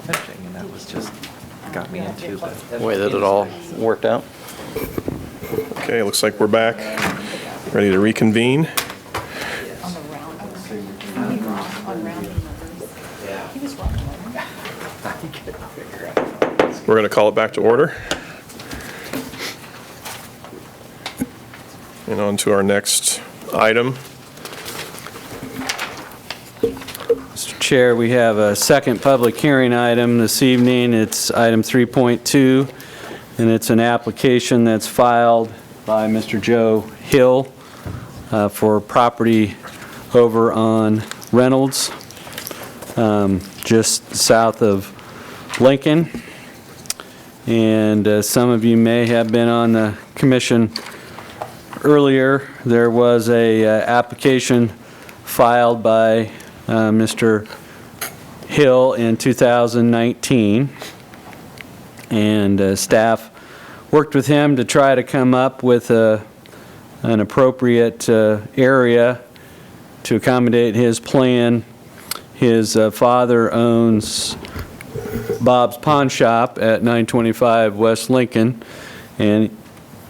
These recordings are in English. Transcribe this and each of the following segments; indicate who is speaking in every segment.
Speaker 1: finishing, and that was just, got me into the
Speaker 2: way that it all worked out.
Speaker 3: Okay, looks like we're back, ready to reconvene.
Speaker 4: On the round, on rounding numbers. He was wrong.
Speaker 3: We're going to call it back to order. And on to our next item.
Speaker 5: Mr. Chair, we have a second public hearing item this evening. It's item 3.2, and it's an application that's filed by Mr. Joe Hill for property over on Reynolds, just south of Lincoln. And some of you may have been on the commission earlier. There was a application filed by Mr. Hill in 2019, and staff worked with him to try to come up with an appropriate area to accommodate his plan. His father owns Bob's Pawn Shop at 925 West Lincoln, and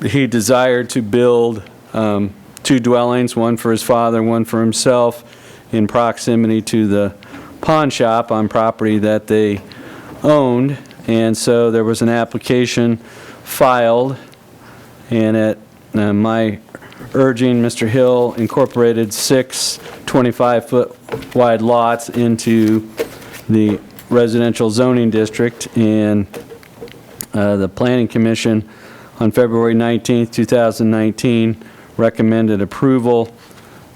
Speaker 5: he desired to build two dwellings, one for his father, one for himself, in proximity to the pawn shop on property that they owned. And so there was an application filed, and at my urging, Mr. Hill incorporated 6 25-foot wide lots into the residential zoning district, and the Planning Commission on February 19th, 2019 recommended approval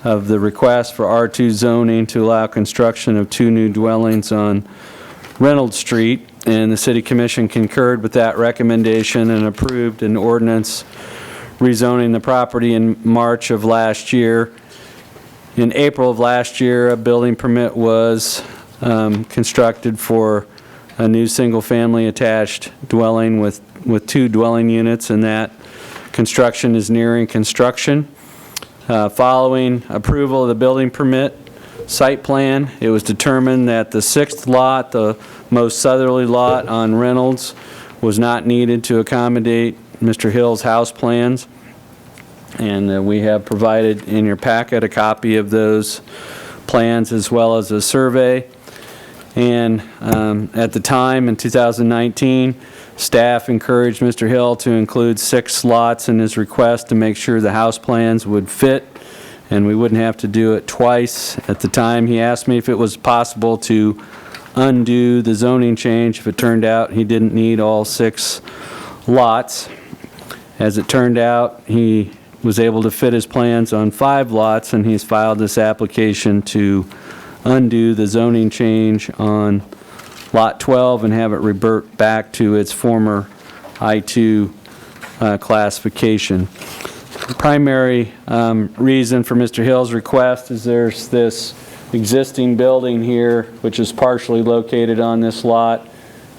Speaker 5: of the request for R2 zoning to allow construction of 2 new dwellings on Reynolds Street, and the City Commission concurred with that recommendation and approved an ordinance rezoning the property in March of last year. In April of last year, a building permit was constructed for a new single-family attached dwelling with 2 dwelling units, and that construction is nearing construction. Following approval of the building permit site plan, it was determined that the 6th lot, the most southerly lot on Reynolds, was not needed to accommodate Mr. Hill's house plans. And we have provided in your packet a copy of those plans as well as a survey. And at the time, in 2019, staff encouraged Mr. Hill to include 6 lots in his request to make sure the house plans would fit and we wouldn't have to do it twice. At the time, he asked me if it was possible to undo the zoning change if it turned out he didn't need all 6 lots. As it turned out, he was able to fit his plans on 5 lots, and he's filed this application to undo the zoning change on Lot 12 and have it revert back to its former I-2 classification. The primary reason for Mr. Hill's request is there's this existing building here which is partially located on this lot,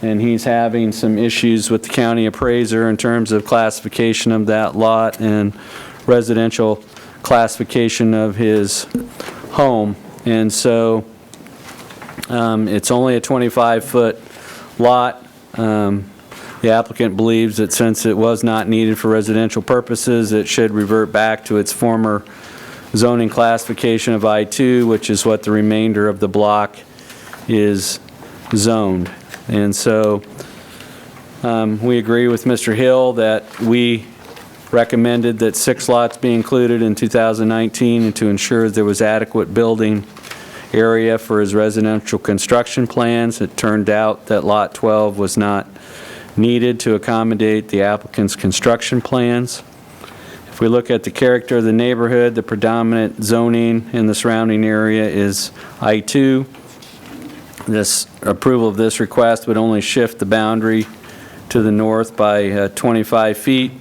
Speaker 5: and he's having some issues with the county appraiser in terms of classification of that lot and residential classification of his home. And so it's only a 25-foot lot. The applicant believes that since it was not needed for residential purposes, it should revert back to its former zoning classification of I-2, which is what the remainder of the block is zoned. And so we agree with Mr. Hill that we recommended that 6 lots be included in 2019 and to ensure there was adequate building area for his residential construction plans. It turned out that Lot 12 was not needed to accommodate the applicant's construction plans. If we look at the character of the neighborhood, the predominant zoning in the surrounding area is I-2. This approval of this request would only shift the boundary to the north by 25 feet,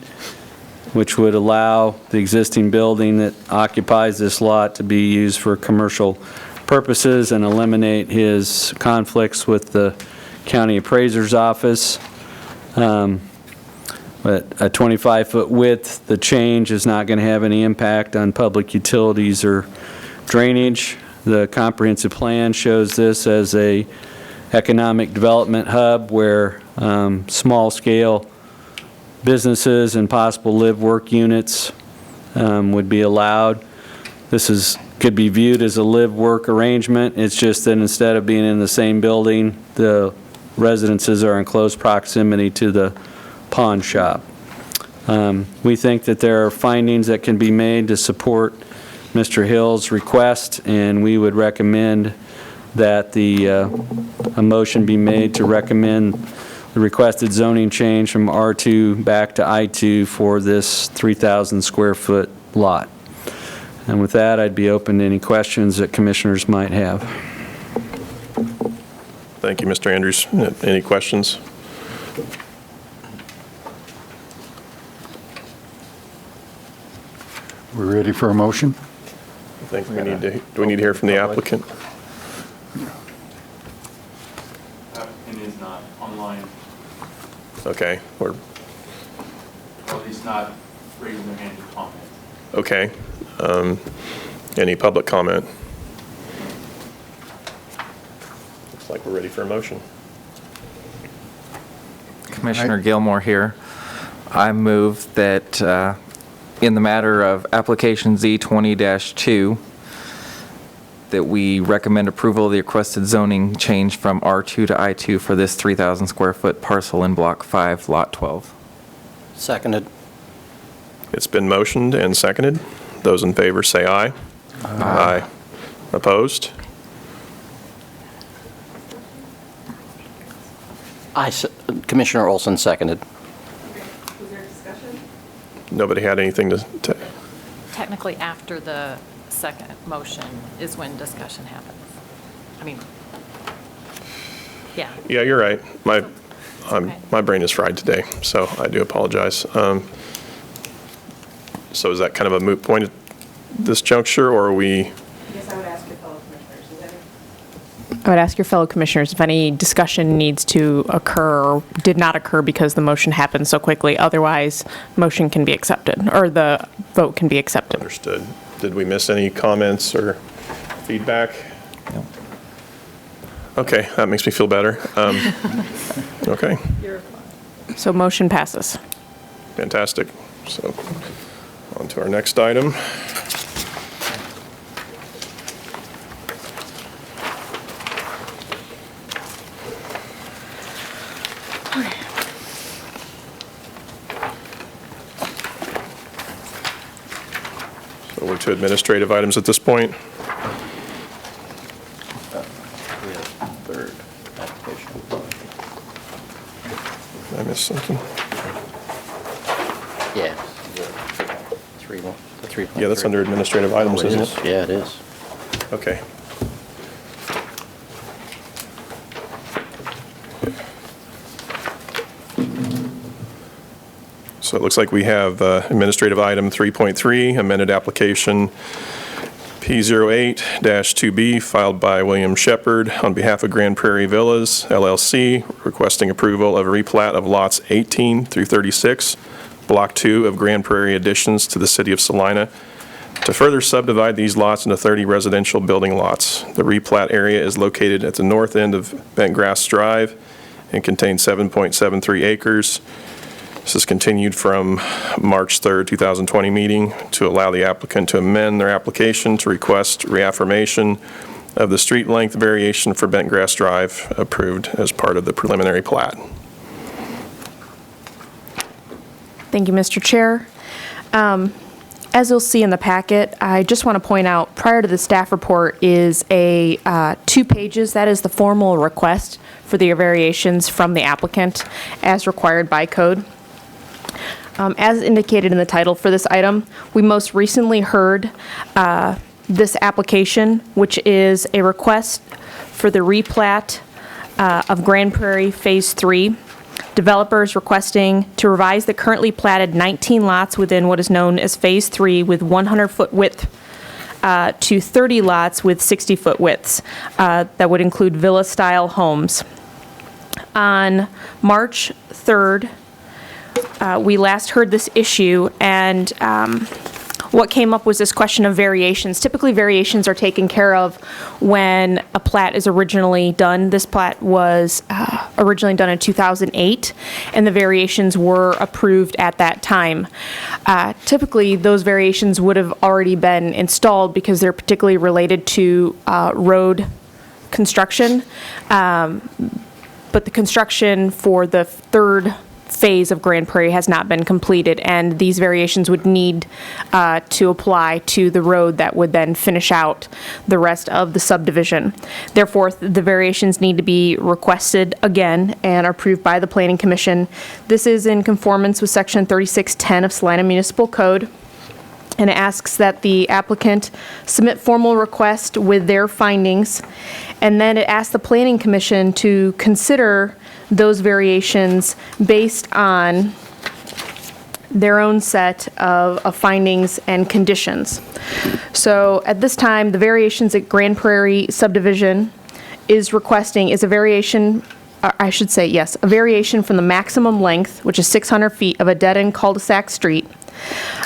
Speaker 5: which would allow the existing building that occupies this lot to be used for commercial purposes and eliminate his conflicts with the county appraiser's office. But a 25-foot width, the change is not going to have any impact on public utilities or drainage. The comprehensive plan shows this as a economic development hub where small-scale businesses and possible live-work units would be allowed. This could be viewed as a live-work arrangement. It's just that instead of being in the same building, the residences are in close proximity to the pawn shop. We think that there are findings that can be made to support Mr. Hill's request, and we would recommend that a motion be made to recommend the requested zoning change from R2 back to I2 for this 3,000 square foot lot. And with that, I'd be open to any questions that commissioners might have.
Speaker 3: Thank you, Mr. Andrews. Any questions?
Speaker 6: We're ready for a motion?
Speaker 3: I think we need to, do we need to hear from the applicant?
Speaker 7: Applicant is not online,
Speaker 3: Okay,
Speaker 7: or at least not raising their hand to comment.
Speaker 3: okay. Any public comment? Looks like we're ready for a motion.
Speaker 1: Commissioner Gilmore here. I move that in the matter of application Z20-2, that we recommend approval of the requested zoning change from R2 to I2 for this 3,000 square foot parcel in Block 5, Lot 12.
Speaker 2: Seconded.
Speaker 3: It's been motioned and seconded. Those in favor say aye. Aye. Opposed?
Speaker 2: Commissioner Olson seconded.
Speaker 4: Was there discussion?
Speaker 3: Nobody had anything to,
Speaker 4: Technically, after the second motion is when discussion happens. I mean, yeah.
Speaker 3: yeah, you're right.
Speaker 4: Okay.
Speaker 3: My brain is fried today, so I do apologize. So is that kind of a moot point at this juncture, or are we?
Speaker 4: I guess I would ask your fellow commissioners. I would ask your fellow commissioners if any discussion needs to occur or did not occur because the motion happened so quickly. Otherwise, motion can be accepted, or the vote can be accepted.
Speaker 3: Understood. Did we miss any comments or feedback?
Speaker 1: No.
Speaker 3: Okay, that makes me feel better. Okay,
Speaker 4: So motion passes.
Speaker 3: fantastic. So on to our next item. So we're to administrative items at this point.
Speaker 2: We have third application.
Speaker 3: Did I miss something?
Speaker 2: Yeah. The 3.3.
Speaker 3: Yeah, that's under administrative items,
Speaker 2: Oh,
Speaker 3: isn't it?
Speaker 2: Yeah, it is.
Speaker 3: Okay. So it looks like we have administrative item 3.3, amended application P08-2B filed by William Shepard on behalf of Grand Prairie Villas LLC, requesting approval of a replat of lots 18 through 36, Block 2 of Grand Prairie additions to the city of Salina, to further subdivide these lots into 30 residential building lots. The replat area is located at the north end of Bentgrass Drive and contains 7.73 acres. This is continued from March 3rd, 2020 meeting to allow the applicant to amend their application to request reaffirmation of the street length variation for Bentgrass Drive approved as part of the preliminary plat.
Speaker 4: Thank you, Mr. Chair. As you'll see in the packet, I just want to point out, prior to the staff report is a 2 pages. That is the formal request for the variations from the applicant as required by code. As indicated in the title for this item, we most recently heard this application, which is a request for the replat of Grand Prairie Phase 3. Developers requesting to revise the currently platted 19 lots within what is known as Phase 3 with 100-foot width to 30 lots with 60-foot widths. That would include villa-style homes. On March 3rd, we last heard this issue, and what came up was this question of variations. Typically, variations are taken care of when a plat is originally done. This plat was originally done in 2008, and the variations were approved at that time. Typically, those variations would have already been installed because they're particularly related to road construction. But the construction for the third phase of Grand Prairie has not been completed, and these variations would need to apply to the road that would then finish out the rest of the subdivision. Therefore, the variations need to be requested again and approved by the Planning Commission. This is in conformance with Section 3610 of Salina Municipal Code, and it asks that the applicant submit formal request with their findings, and then it asks the Planning Commission to consider those variations based on their own set of findings and conditions. So at this time, the variations at Grand Prairie subdivision is requesting is a variation, I should say, yes, a variation from the maximum length, which is 600 feet of a dead-end cul-de-sac street.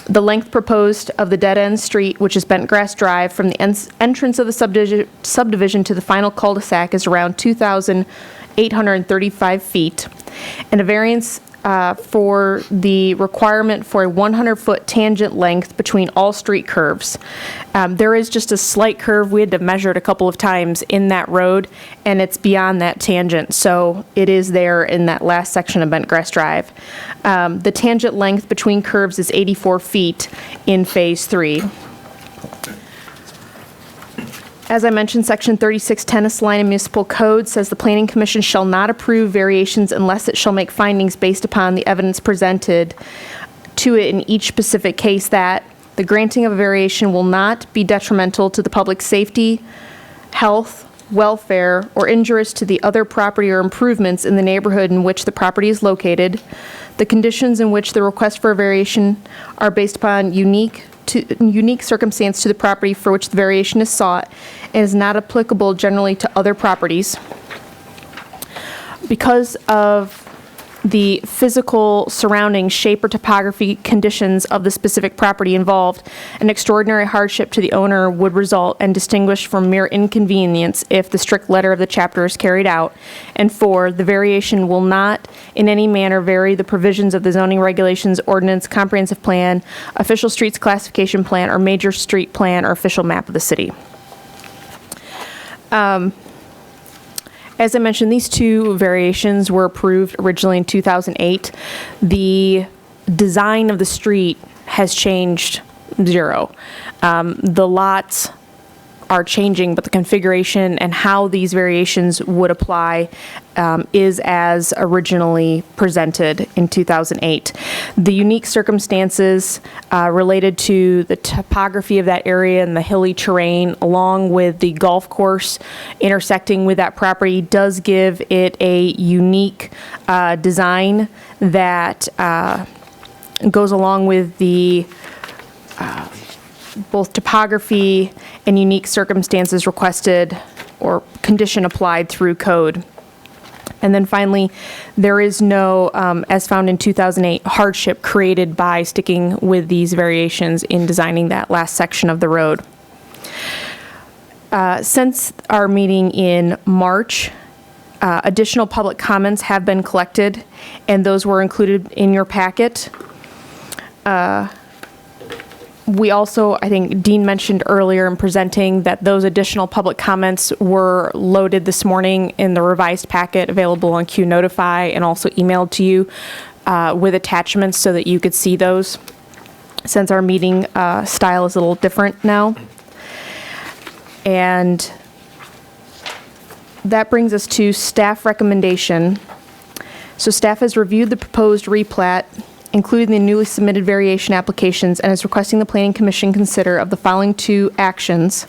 Speaker 4: The length proposed of the dead-end street, which is Bentgrass Drive, from the entrance of the subdivision to the final cul-de-sac is around 2,835 feet, and a variance for the requirement for a 100-foot tangent length between all street curves. There is just a slight curve. We had to measure it a couple of times in that road, and it's beyond that tangent, so it is there in that last section of Bentgrass Drive. The tangent length between curves is 84 feet in Phase 3. As I mentioned, Section 3610 of Salina Municipal Code says the Planning Commission shall not approve variations unless it shall make findings based upon the evidence presented to it in each specific case that the granting of a variation will not be detrimental to the public safety, health, welfare, or injurious to the other property or improvements in the neighborhood in which the property is located. The conditions in which the request for a variation are based upon unique circumstance to the property for which the variation is sought and is not applicable generally to other properties. Because of the physical surrounding shape or topography conditions of the specific property involved, an extraordinary hardship to the owner would result and distinguish from mere inconvenience if the strict letter of the chapter is carried out. And 4, the variation will not in any manner vary the provisions of the zoning regulations, ordinance, comprehensive plan, official streets classification plan, or major street plan or official map of the city. As I mentioned, these two variations were approved originally in 2008. The design of the street has changed zero. The lots are changing, but the configuration and how these variations would apply is as originally presented in 2008. The unique circumstances related to the topography of that area and the hilly terrain, along with the golf course intersecting with that property, does give it a unique design that goes along with the both topography and unique circumstances requested or condition applied through code. And then finally, there is no, as found in 2008, hardship created by sticking with these variations in designing that last section of the road. Since our meeting in March, additional public comments have been collected, and those were included in your packet. We also, I think Dean mentioned earlier in presenting that those additional public comments were loaded this morning in the revised packet available on Q Notify and also emailed to you with attachments so that you could see those, since our meeting style is a little different now. And that brings us to staff recommendation. So staff has reviewed the proposed re-plat, including the newly submitted variation applications, and is requesting the Planning Commission consider of the following two actions: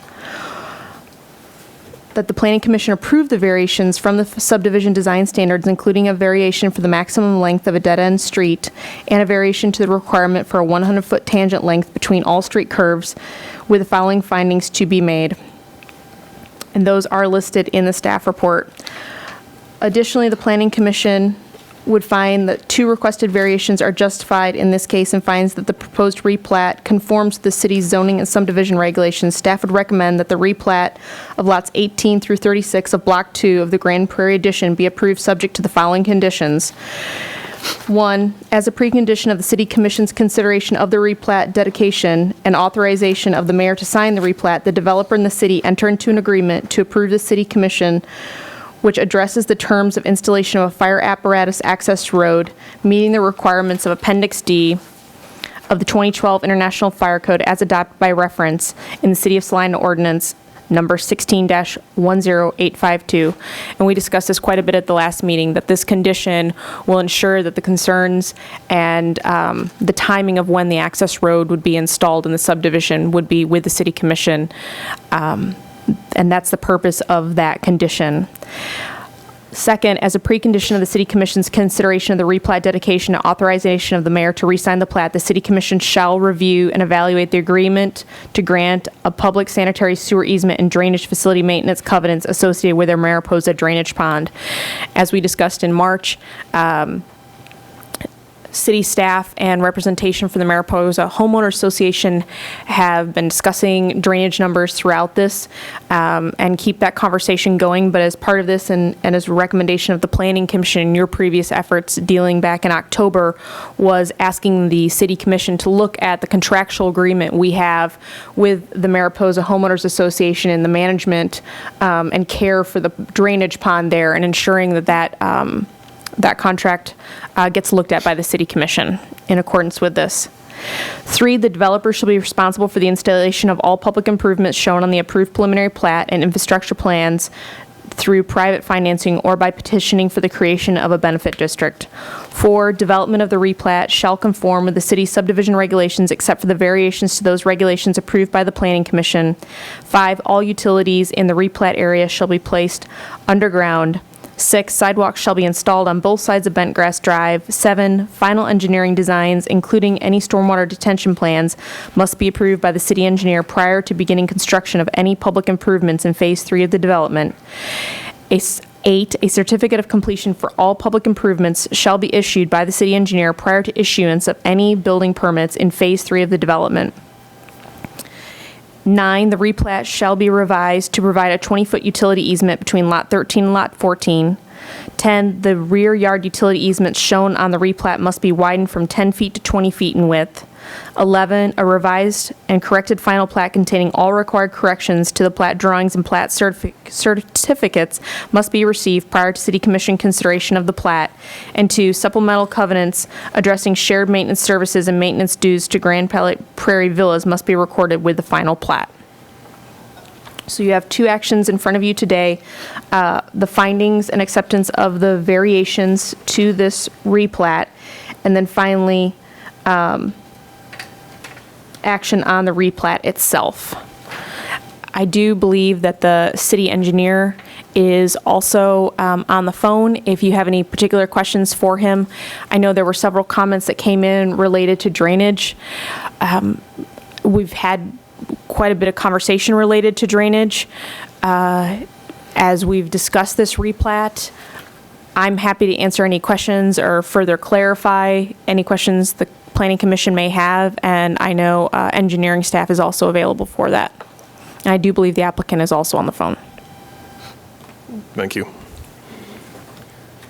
Speaker 4: that the Planning Commission approve the variations from the subdivision design standards, including a variation for the maximum length of a dead-end street and a variation to the requirement for a 100-foot tangent length between all street curves, with the following findings to be made. And those are listed in the staff report. Additionally, the Planning Commission would find that 2 requested variations are justified in this case and finds that the proposed replat conforms to the city's zoning and subdivision regulations, staff would recommend that the replat of lots 18 through 36 of Block 2 of the Grand Prairie addition be approved subject to the following conditions. 1, as a precondition of the City Commission's consideration of the replat dedication and authorization of the mayor to sign the replat, the developer and the city enter into an agreement to approve the City Commission which addresses the terms of installation of a fire apparatus access road, meeting the requirements of Appendix D of the 2012 International Fire Code as adopted by reference in the City of Salina Ordinance number 16-10852. And we discussed this quite a bit at the last meeting, that this condition will ensure that the concerns and the timing of when the access road would be installed in the subdivision would be with the City Commission. And that's the purpose of that condition. Second, as a precondition of the City Commission's consideration of the replat dedication and authorization of the mayor to re-sign the plat, the City Commission shall review and evaluate the agreement to grant a public sanitary sewer easement and drainage facility maintenance covenants associated with their Mariposa drainage pond. As we discussed in March, city staff and representation from the Mariposa Homeowner Association have been discussing drainage numbers throughout this and keep that conversation going. But as part of this and as a recommendation of the Planning Commission in your previous efforts dealing back in October was asking the City Commission to look at the contractual agreement we have with the Mariposa Homeowners Association and the management and care for the drainage pond there, and ensuring that that contract gets looked at by the City Commission in accordance with this. 3, the developer shall be responsible for the installation of all public improvements shown on the approved preliminary plat and infrastructure plans through private financing or by petitioning for the creation of a benefit district. 4, development of the replat shall conform with the city's subdivision regulations except for the variations to those regulations approved by the Planning Commission. 5, all utilities in the replat area shall be placed underground. 6, sidewalks shall be installed on both sides of Bentgrass Drive. 7, final engineering designs, including any stormwater detention plans, must be approved by the city engineer prior to beginning construction of any public improvements in Phase 3 of the development. 8, a certificate of completion for all public improvements shall be issued by the city engineer prior to issuance of any building permits in Phase 3 of the development. 9, the replat shall be revised to provide a 20-foot utility easement between Lot 13 and Lot 14. 10, the rear yard utility easements shown on the replat must be widened from 10 feet to 20 feet in width. 11, a revised and corrected final plat containing all required corrections to the plat drawings and plat certificates must be received prior to City Commission consideration of the plat. And 2, supplemental covenants addressing shared maintenance services and maintenance dues to Grand Prairie Villas must be recorded with the final plat. So you have 2 actions in front of you today, the findings and acceptance of the variations to this replat, and then finally, action on the replat itself. I do believe that the city engineer is also on the phone if you have any particular questions for him. I know there were several comments that came in related to drainage. We've had quite a bit of conversation related to drainage. As we've discussed this replat, I'm happy to answer any questions or further clarify any questions the Planning Commission may have, and I know engineering staff is also available for that. And I do believe the applicant is also on the phone.
Speaker 3: Thank you.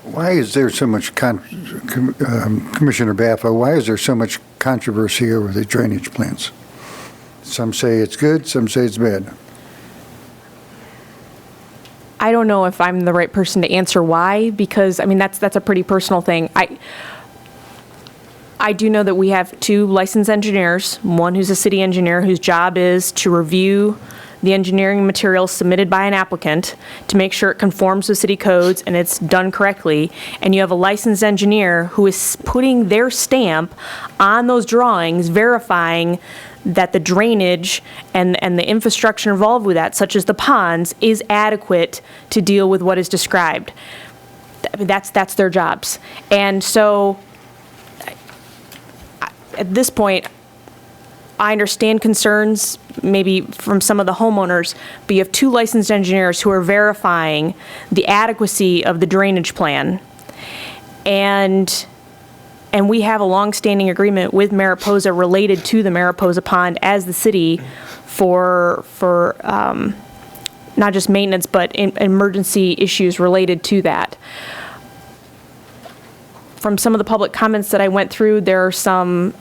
Speaker 6: Why is there so much, Commissioner Baffa, why is there so much controversy over the drainage plans? Some say it's good, some say it's bad.
Speaker 4: I don't know if I'm the right person to answer why, because, I mean, that's a pretty personal thing. I do know that we have 2 licensed engineers, one who's a city engineer whose job is to review the engineering materials submitted by an applicant to make sure it conforms with city codes and it's done correctly. And you have a licensed engineer who is putting their stamp on those drawings, verifying that the drainage and the infrastructure involved with that, such as the ponds, is adequate to deal with what is described. I mean, that's their jobs. And so at this point, I understand concerns maybe from some of the homeowners, but you have 2 licensed engineers who are verifying the adequacy of the drainage plan. And we have a longstanding agreement with Mariposa related to the Mariposa Pond as the city for not just maintenance, but emergency issues related to that. From some of the public comments that I went through, there are some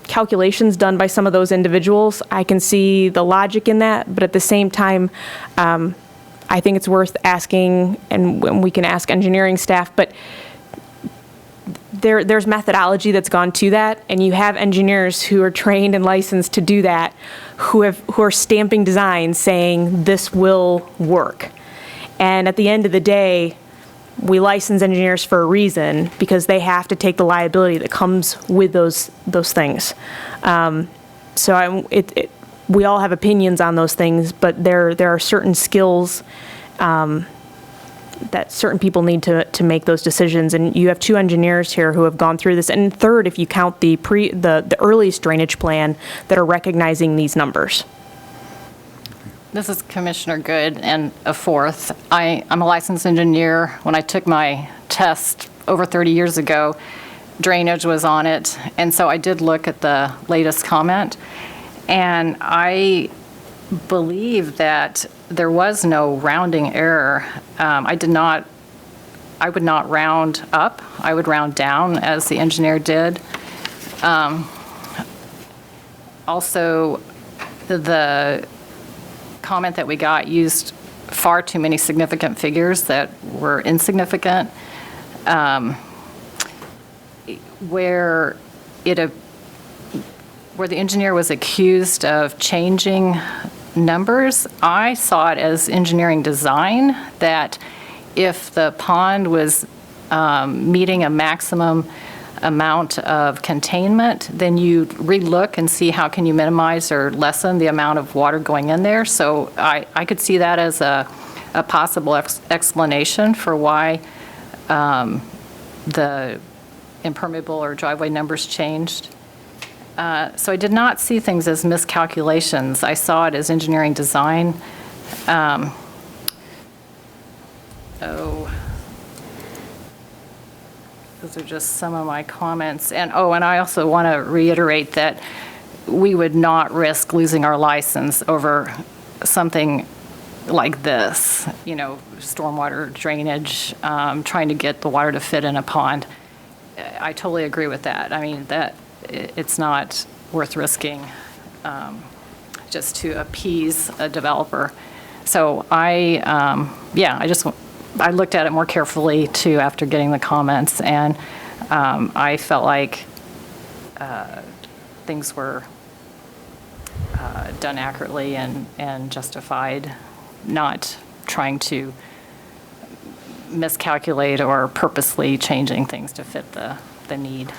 Speaker 4: calculations done by some of those individuals. I can see the logic in that, but at the same time, I think it's worth asking, and we can ask engineering staff, but there's methodology that's gone to that, and you have engineers who are trained and licensed to do that, who are stamping designs saying this will work. And at the end of the day, we license engineers for a reason, because they have to take the liability that comes with those things. We all have opinions on those things, but there are certain skills that certain people need to make those decisions. And you have two engineers here who have gone through this, and third, if you count the earliest drainage plan, that are recognizing these numbers.
Speaker 8: This is Commissioner Good, and a fourth. I'm a licensed engineer. When I took my test over 30 years ago, drainage was on it, and so I did look at the latest comment, and I believe that there was no rounding error. I would not round up. I would round down, as the engineer did. Also, the comment that we got used far too many significant figures that were insignificant. Where the engineer was accused of changing numbers, I saw it as engineering design, that if the pond was meeting a maximum amount of containment, then you relook and see how can you minimize or lessen the amount of water going in there. So I could see that as a possible explanation for why the impermeable or driveway numbers changed. So I did not see things as miscalculations. I saw it as engineering design. Those are just some of my comments. And I also want to reiterate that we would not risk losing our license over something like this, stormwater drainage, trying to get the water to fit in a pond. I totally agree with that. I mean, it's not worth risking just to appease a developer. So I looked at it more carefully too after getting the comments, and I felt like things were done accurately and justified, not trying to miscalculate or purposely changing things to fit the need.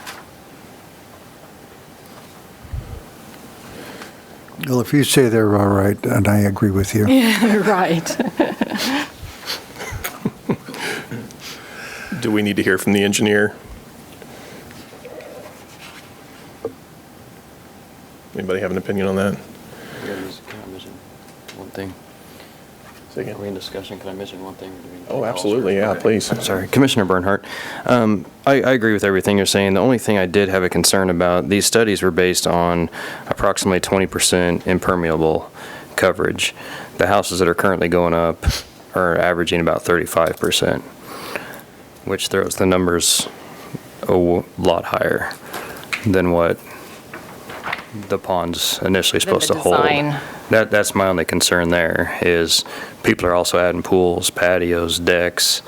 Speaker 6: Well, if you say they're all right, and I agree with you.
Speaker 8: Right.
Speaker 3: Do we need to hear from the engineer? Anybody have an opinion on that?
Speaker 2: Can I mention one thing?
Speaker 3: Say again.
Speaker 2: Are we in discussion? Can I mention one thing?
Speaker 3: Oh, absolutely, yeah, please.
Speaker 2: Sorry, Commissioner Bernhardt. I agree with everything you're saying. The only thing I did have a concern about, these studies were based on approximately 20% impermeable coverage. The houses that are currently going up are averaging about 35%, which throws the numbers a lot higher than what the pond's initially supposed to hold.
Speaker 8: Design.
Speaker 3: That's my only concern there, is people are also adding pools, patios, decks,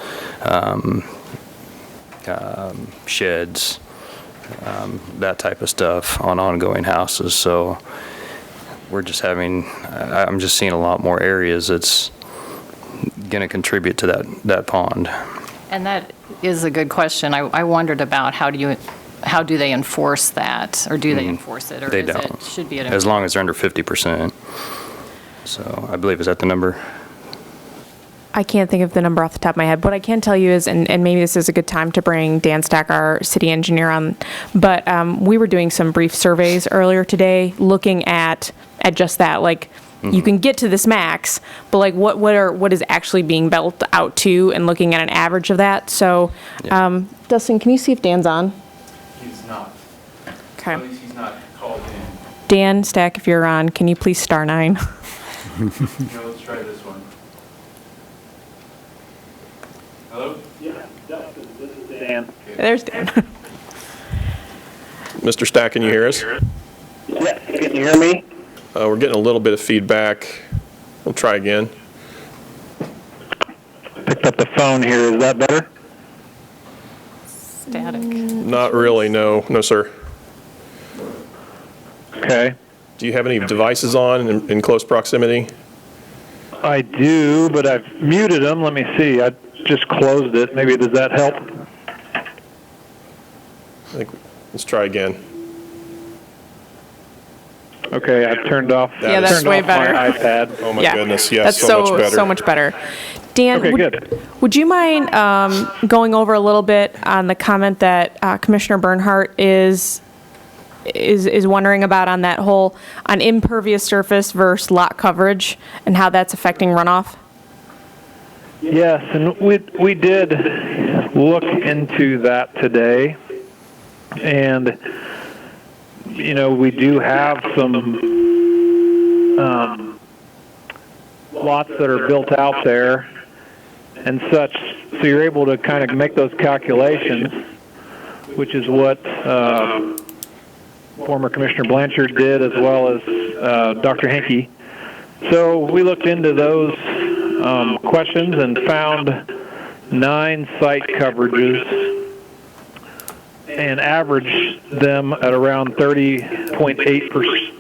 Speaker 3: sheds, that type of stuff on ongoing houses. So I'm just seeing a lot more areas that's going to contribute to that pond.
Speaker 8: And that is a good question. I wondered about how do they enforce that, or do they enforce it, or
Speaker 3: They
Speaker 8: is
Speaker 3: don't.
Speaker 8: it should be
Speaker 3: As long as they're under 50%. So I believe, is that the number?
Speaker 4: I can't think of the number off the top of my head. What I can tell you is, and maybe this is a good time to bring Dan Stack, our city engineer, on, but we were doing some brief surveys earlier today looking at just that, like you can get to this max, but like what is actually being built out to, and looking at an average of that. So, Dustin, can you see if Dan's on?
Speaker 7: He's not.
Speaker 4: Okay.
Speaker 7: At least he's not called in.
Speaker 4: Dan, Stack, if you're on, can you please star 9?
Speaker 7: No, let's try this one. Hello?
Speaker 9: Yeah, Dustin, this is Dan.
Speaker 4: There's Dan.
Speaker 3: Mr. Stack, can you hear us?
Speaker 9: Yes, can you hear me?
Speaker 3: We're getting a little bit of feedback. We'll try again.
Speaker 9: Picked up the phone here, is that better?
Speaker 8: Static.
Speaker 3: Not really, no, sir.
Speaker 9: Okay.
Speaker 3: Do you have any devices on in close proximity?
Speaker 9: I do, but I've muted them. Let me see. I just closed it. Maybe does that help?
Speaker 3: Let's try again.
Speaker 9: Okay, I've turned off.
Speaker 4: Yeah, that's
Speaker 9: turned
Speaker 4: way
Speaker 9: off
Speaker 4: better.
Speaker 9: My iPad.
Speaker 3: Oh my
Speaker 4: Yeah,
Speaker 3: goodness, yes,
Speaker 4: that's
Speaker 3: so much better.
Speaker 4: so much better. Dan,
Speaker 9: Okay, good.
Speaker 4: would you mind going over a little bit on the comment that Commissioner Bernhardt is wondering about on that whole, on impervious surface versus lot coverage, and how that's affecting runoff?
Speaker 9: Yes, and we did look into that today, and we do have some lots that are built out there and such, so you're able to kind of make those calculations, which is what former Commissioner Blanchard did, as well as Dr. Henke. So we looked into those questions and found 9 site coverages and averaged them at around 30.8%,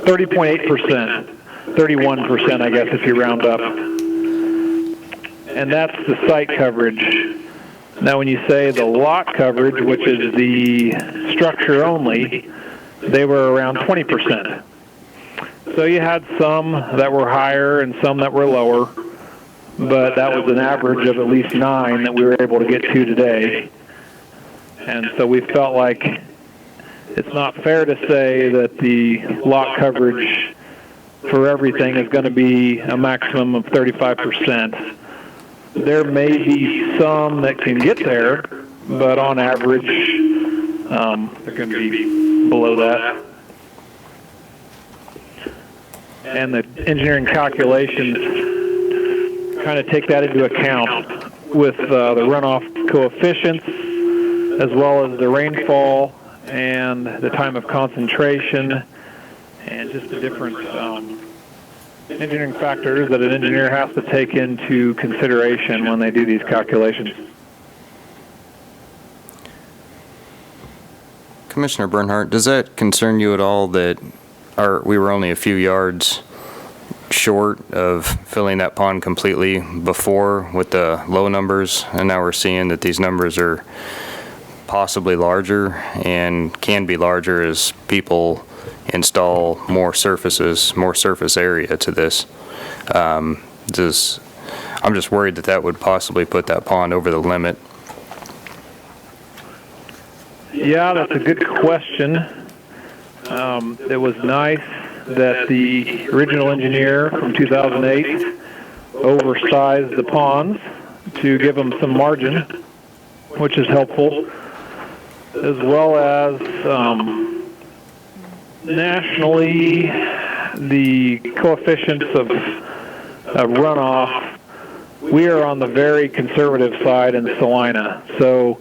Speaker 9: 31%, I guess, if you round up. And that's the site coverage. Now, when you say the lot coverage, which is the structure only, they were around 20%. So you had some that were higher and some that were lower, but that was an average of at least 9 that we were able to get to today. And so we felt like it's not fair to say that the lot coverage for everything is going to be a maximum of 35%. There may be some that can get there, but on average, they're going to be below that. And the engineering calculations kind of take that into account with the runoff coefficients, as well as the rainfall and the time of concentration, and just the different engineering factors that an engineer has to take into consideration when they do these calculations.
Speaker 2: Commissioner Bernhardt, does that concern you at all that we were only a few yards short of filling that pond completely before with the low numbers, and now we're seeing that these numbers are possibly larger and can be larger as people install more surface area to this? I'm just worried that would possibly put that pond over the limit.
Speaker 9: Yeah, that's a good question. It was nice that the original engineer from 2008 oversized the ponds to give them some margin, which is helpful, as well as nationally the coefficients of runoff. We are on the very conservative side in Salina. So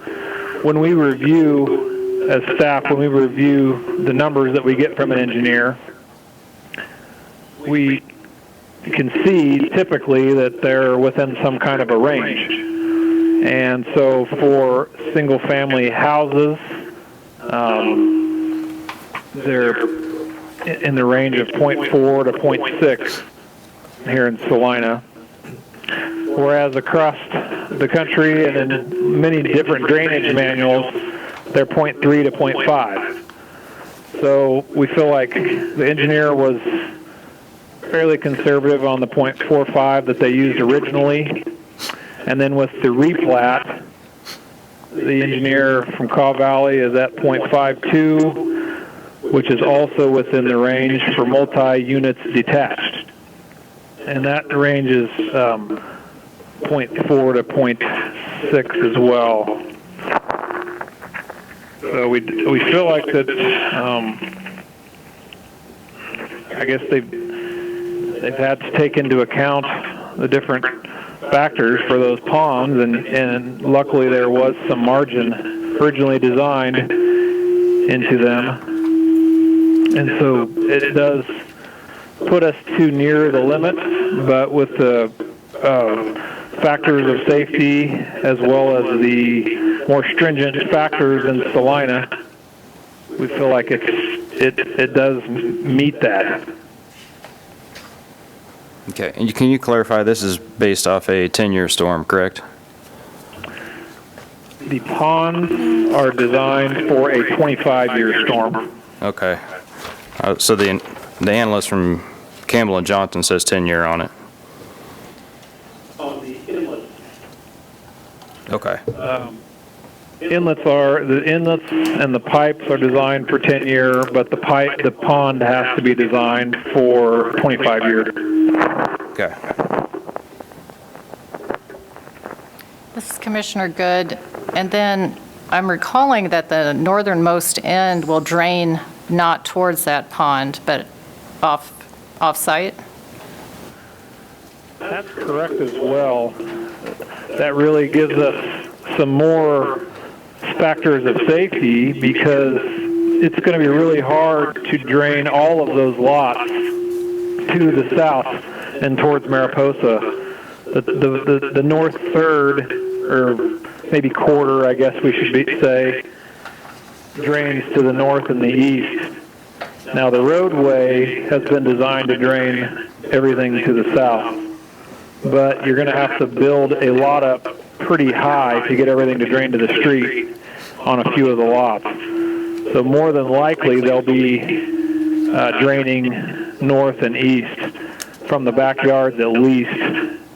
Speaker 9: when we review, as staff, when we review the numbers that we get from an engineer, we can see typically that they're within some kind of a range. And so for single-family houses, they're in the range of 0.4 to 0.6 here in Salina. Whereas across the country and in many different drainage manuals, they're 0.3 to 0.5. So we feel like the engineer was fairly conservative on the 0.45 that they used originally. And then with the re-plat, the engineer from Caw Valley is at 0.52, which is also within the range for multi-units detached. and that ranges 0.4 to 0.6 as well. So we feel like that. I guess they've had to take into account the different factors for those ponds, and luckily there was some margin originally designed into them, and so it does put us too near the limit, but with the factors of safety as well as the more stringent factors in Salina, we feel like it does meet that.
Speaker 2: Okay, and can you clarify, this is based off a 10-year storm, correct?
Speaker 9: The ponds are designed for a 25-year storm.
Speaker 2: Okay. So the analyst from Campbell and Johnson says 10-year on it.
Speaker 9: On the inlets.
Speaker 2: Okay.
Speaker 9: The inlets and the pipes are designed for 10-year, but the pond has to be designed for 25-year.
Speaker 2: Okay.
Speaker 8: This is Commissioner Good. And then I'm recalling that the northernmost end will drain not towards that pond, but off-site.
Speaker 9: That's correct as well. That really gives us some more factors of safety, because it's going to be really hard to drain all of those lots to the south and towards Mariposa. The north third, or maybe quarter, I guess we should say, drains to the north and the east. Now the roadway has been designed to drain everything to the south, but you're going to have to build a lot up pretty high to get everything to drain to the street on a few of the lots. So more than likely they'll be draining north and east from the backyards at least,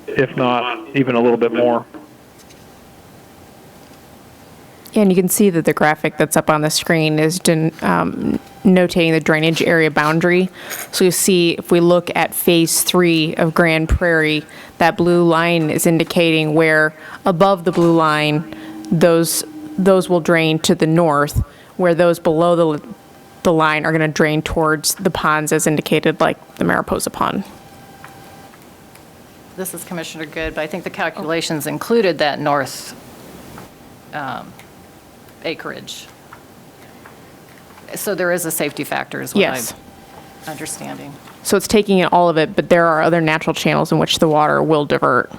Speaker 9: if not even a little bit more.
Speaker 4: And you can see that the graphic that's up on the screen is notating the drainage area boundary. So you see, if we look at Phase 3 of Grand Prairie, that blue line is indicating where above the blue line, those will drain to the north, where those below the line are going to drain towards the ponds as indicated, like the Mariposa Pond.
Speaker 8: This is Commissioner Good, but I think the calculations included that north acreage. So there is a safety factor, is what
Speaker 4: Yes.
Speaker 8: I'm understanding.
Speaker 4: So it's taking in all of it, but there are other natural channels in which the water will divert.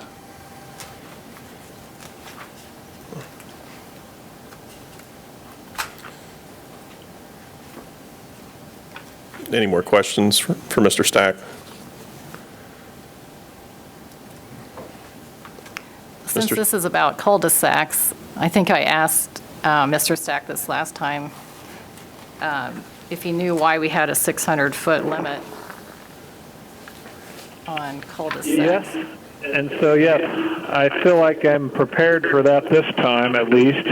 Speaker 3: Any more questions for Mr. Stack?
Speaker 8: Since
Speaker 3: Mr.
Speaker 8: this is about cul-de-sacs, I think I asked Mr. Stack this last time if he knew why we had a 600-foot limit on cul-de-sacs.
Speaker 9: Yes, and so yes, I feel like I'm prepared for that this time at least.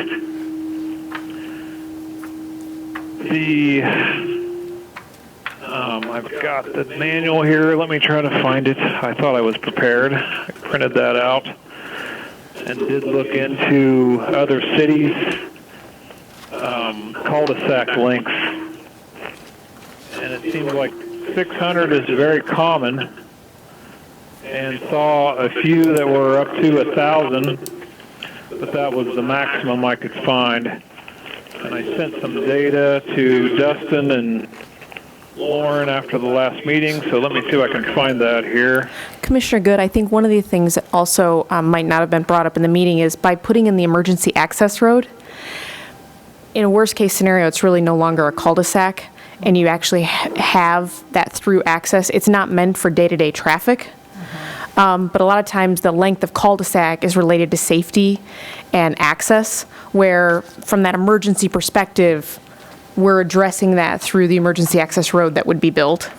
Speaker 9: I've got the manual here. Let me try to find it. I thought I was prepared. I printed that out and did look into other cities' cul-de-sac lengths. And it seems like 600 is very common, and saw a few that were up to 1,000, but that was the maximum I could find. And I sent some data to Dustin and Lauren after the last meeting, so let me see if I can find that here.
Speaker 4: Commissioner Good, I think one of the things that also might not have been brought up in the meeting is by putting in the emergency access road, in a worst-case scenario, it's really no longer a cul-de-sac, and you actually have that through access. It's not meant for day-to-day traffic, but a lot of times the length of cul-de-sac is related to safety and access, where from that emergency perspective, we're addressing that through the emergency access road that would be built.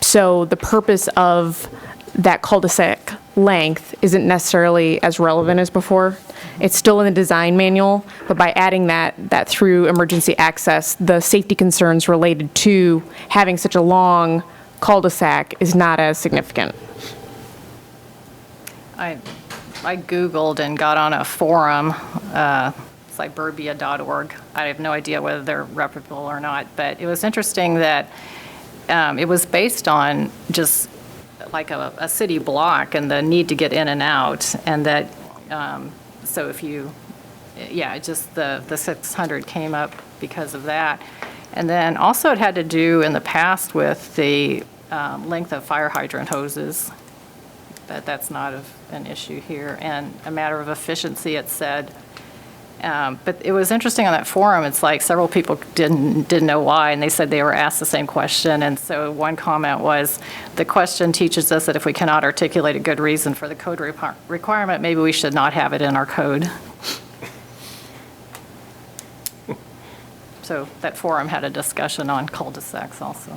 Speaker 4: So the purpose of that cul-de-sac length isn't necessarily as relevant as before. It's still in the design manual, but by adding that through emergency access, the safety concerns related to having such a long cul-de-sac is not as significant.
Speaker 8: I Googled and got on a forum, suburbia.org. I have no idea whether they're reputable or not, but it was interesting that it was based on just like a city block and the need to get in and out, and that, so if you, just the 600 came up because of that. And then also it had to do in the past with the length of fire hydrant hoses, but that's not an issue here, and a matter of efficiency, it said. But it was interesting on that forum, it's like several people didn't know why, and they said they were asked the same question. And so one comment was, the question teaches us that if we cannot articulate a good reason for the code requirement, maybe we should not have it in our code. So that forum had a discussion on cul-de-sacs also.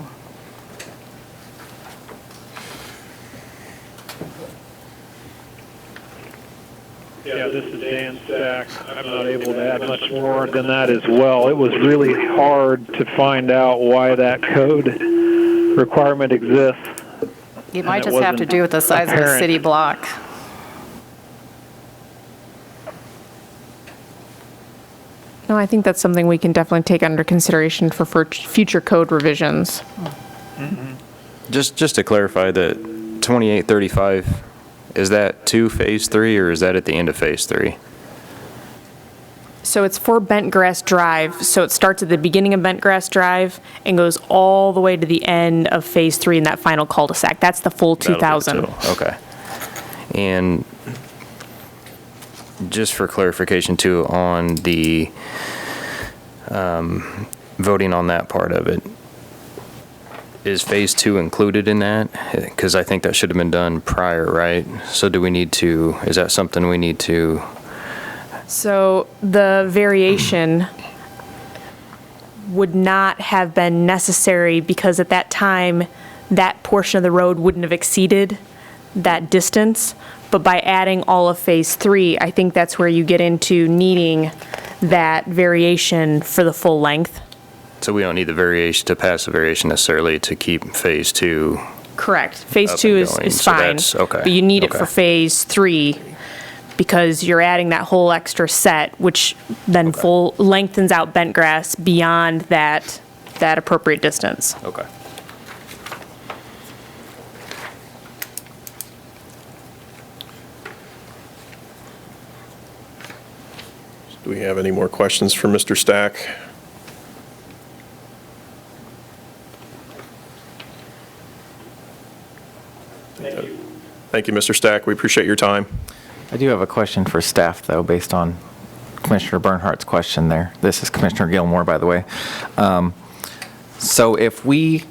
Speaker 9: Yeah, this is Dan Stack. I'm not able to add much more than that as well. It was really hard to find out why that code requirement exists.
Speaker 8: It might just have to do with the size of the city block.
Speaker 4: No, I think that's something we can definitely take under consideration for future code revisions.
Speaker 2: Just to clarify, that 2835, is that to Phase 3, or is that at the end of Phase 3?
Speaker 4: So it's for Bentgrass Drive, so it starts at the beginning of Bentgrass Drive and goes all the way to the end of Phase 3 in that final cul-de-sac. That's the full 2,000.
Speaker 2: That'll be the total. Okay. And just for clarification too, on the voting on that part of it, is Phase 2 included in that? Because I think that should have been done prior, right? So do we need to, is that something we need to?
Speaker 4: So the variation would not have been necessary because at that time, that portion of the road wouldn't have exceeded that distance. But by adding all of Phase 3, I think that's where you get into needing that variation for the full length.
Speaker 2: So we don't need the variation to pass the variation necessarily to keep Phase 2.
Speaker 4: Correct. Phase
Speaker 2: Up
Speaker 4: 2
Speaker 2: and
Speaker 4: is
Speaker 2: going,
Speaker 4: is
Speaker 2: so
Speaker 4: fine.
Speaker 2: that's- okay,
Speaker 4: But you need it
Speaker 2: okay.
Speaker 4: for Phase 3 because you're adding that whole extra set, which then
Speaker 2: Okay.
Speaker 4: full lengthens out Bentgrass beyond that appropriate distance.
Speaker 2: Okay.
Speaker 3: Do we have any more questions for Mr. Stack? Thank you, Mr. Stack. We appreciate your time.
Speaker 1: I do have a question for staff, though, based on Commissioner Bernhardt's question there. This is Commissioner Gilmore, by the way. So if we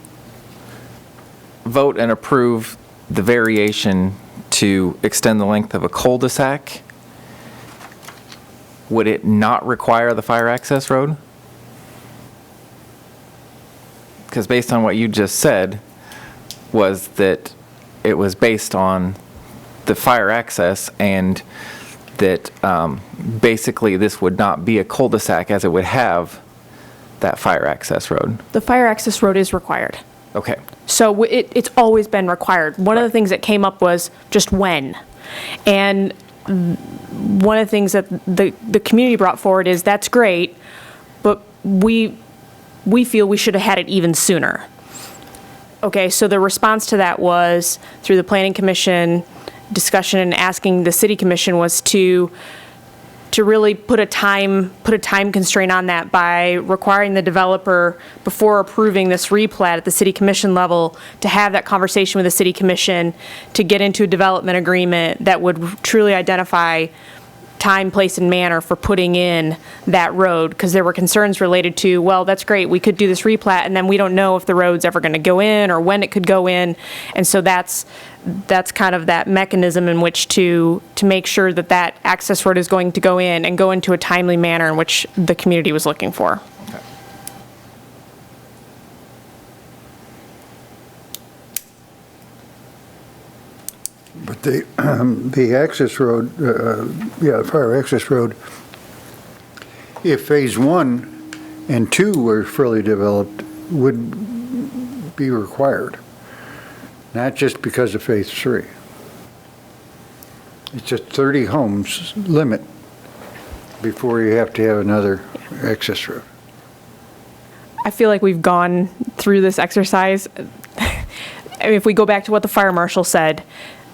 Speaker 1: vote and approve the variation to extend the length of a cul-de-sac, would it not require the fire access road? Because based on what you just said, was that it was based on the fire access, and that basically this would not be a cul-de-sac as it would have that fire access road.
Speaker 4: The fire access road is required.
Speaker 1: Okay.
Speaker 4: So it's always been required. One of the things that came up was just when. And one of the things that the community brought forward is that's great, but we feel we should have had it even sooner. Okay, so the response to that was, through the Planning Commission discussion and asking the City Commission, was to really put a time constraint on that by requiring the developer, before approving this re-plat at the City Commission level, to have that conversation with the City Commission to get into a development agreement that would truly identify time, place, and manner for putting in that road, because there were concerns related to, well, that's great, we could do this replat, and then we don't know if the road's ever going to go in or when it could go in. And so that's kind of that mechanism in which to make sure that that access road is going to go in and go into a timely manner in which the community was looking for.
Speaker 6: But the access road, fire access road, if Phase 1 and 2 were fully developed, would be required. not just because of Phase 3. It's just 30 homes limit before you have to have another access road.
Speaker 4: I feel like we've gone through this exercise. I mean, if we go back to what the fire marshal said,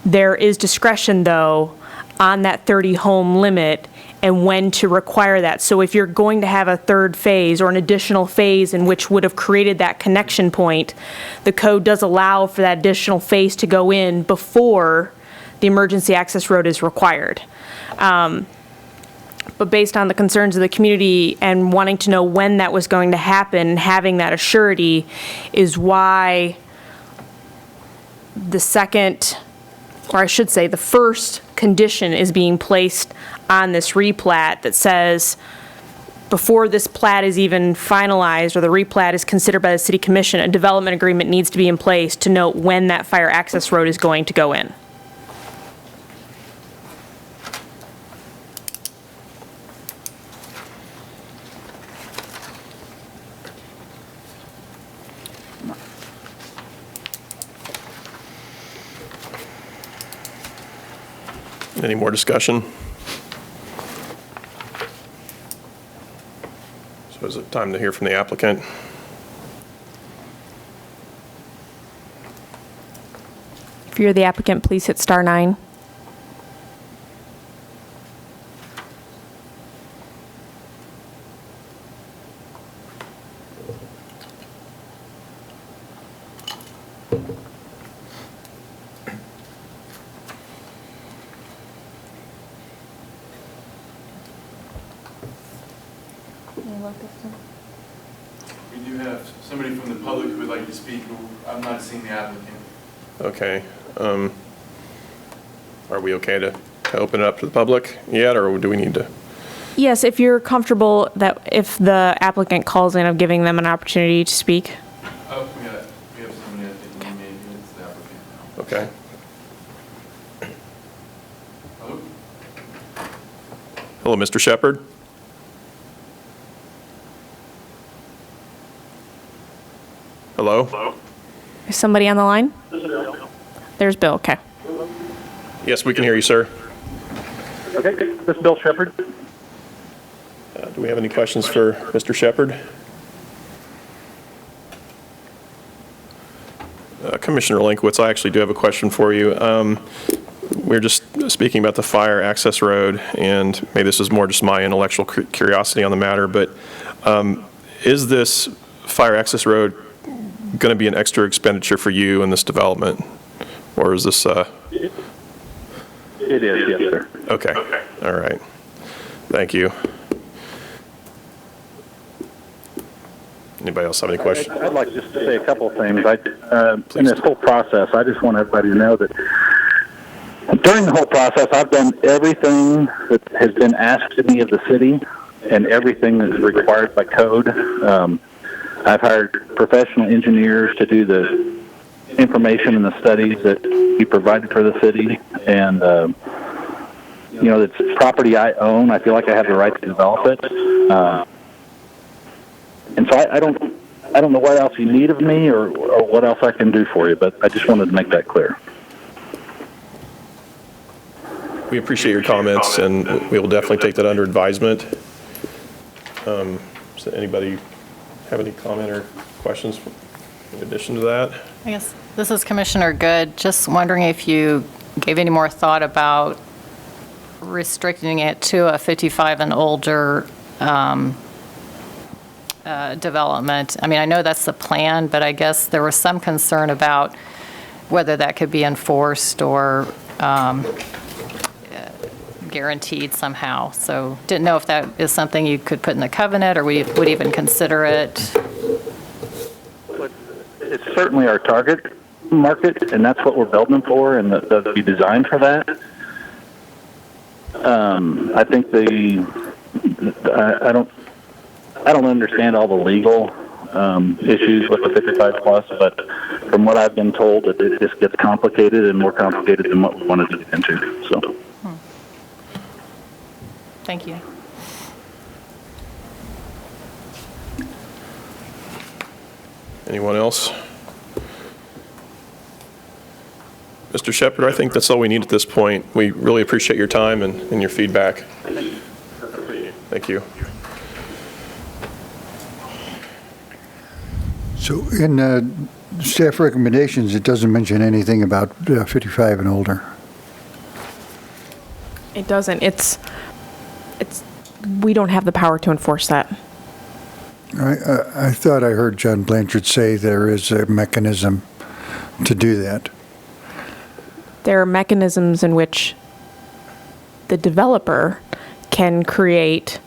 Speaker 4: there is discretion, though, on that 30-home limit and when to require that. So if you're going to have a third phase or an additional phase in which would have created that connection point, the code does allow for that additional phase to go in before the emergency access road is required. But based on the concerns of the community and wanting to know when that was going to happen, having that assurity is why the second, or I should say, the first condition is being placed on this replat that says, before this plat is even finalized or the replat is considered by the city commission, a development agreement needs to be in place to note when that fire access road is going to go in.
Speaker 3: Any more discussion? So is it time to hear from the applicant?
Speaker 4: If you're the applicant, please hit *9.
Speaker 7: We do have somebody from the public who would like to speak. I'm not seeing the applicant.
Speaker 3: Okay. Are we okay to open it up to the public yet, or do we need to?
Speaker 4: Yes, if you're comfortable that if the applicant calls in, of giving them an opportunity to speak.
Speaker 7: Oh, we have somebody, I think, we may, it's the applicant now.
Speaker 3: Okay.
Speaker 7: Hello?
Speaker 3: Hello, Mr. Shepherd? Hello?
Speaker 4: Is somebody on the line? There's Bill, okay.
Speaker 3: Yes, we can hear you, sir.
Speaker 9: Okay, this is Bill Shepherd.
Speaker 3: Do we have any questions for Mr. Shepherd? Commissioner Linkowitz, I actually do have a question for you. We're just speaking about the fire access road, and maybe this is more just my intellectual curiosity on the matter, but is this fire access road going to be an extra expenditure for you in this development? Or is this...
Speaker 9: It is, yes, sir.
Speaker 3: Okay, all right. Thank you. Anybody else have any questions?
Speaker 9: I'd like just to say a couple of things. In this whole process, I just want everybody to know that during the whole process, I've done everything that has been asked of me of the city and everything that is required by code. I've hired professional engineers to do the information and the studies that we provided for the city, and you know, it's property I own. I feel like I have the right to develop it, and so I don't know what else you need of me or what else I can do for you, but I just wanted to make that clear.
Speaker 3: We appreciate your comments, and we will definitely take that under advisement. Does anybody have any comment or questions in addition to that?
Speaker 8: I guess this is Commissioner Good. Just wondering if you gave any more thought about restricting it to a 55 and older development. I mean, I know that's the plan, but I guess there was some concern about whether that could be enforced or guaranteed somehow. So didn't know if that is something you could put in the covenant or we would even consider it.
Speaker 9: It's certainly our target market, and that's what we're building for, and that'll be designed for that. I think I don't understand all the legal issues with the 55 plus, but from what I've been told, it just gets complicated and more complicated than what we wanted to get into. So.
Speaker 8: Thank you.
Speaker 3: Anyone else? Mr. Shepherd, I think that's all we need at this point. We really appreciate your time and your feedback. Thank you.
Speaker 6: So in staff recommendations, it doesn't mention anything about 55 and older.
Speaker 4: It doesn't. We don't have the power to enforce that.
Speaker 6: I thought I heard John Blanchard say there is a mechanism to do that.
Speaker 4: There are mechanisms in which the developer can create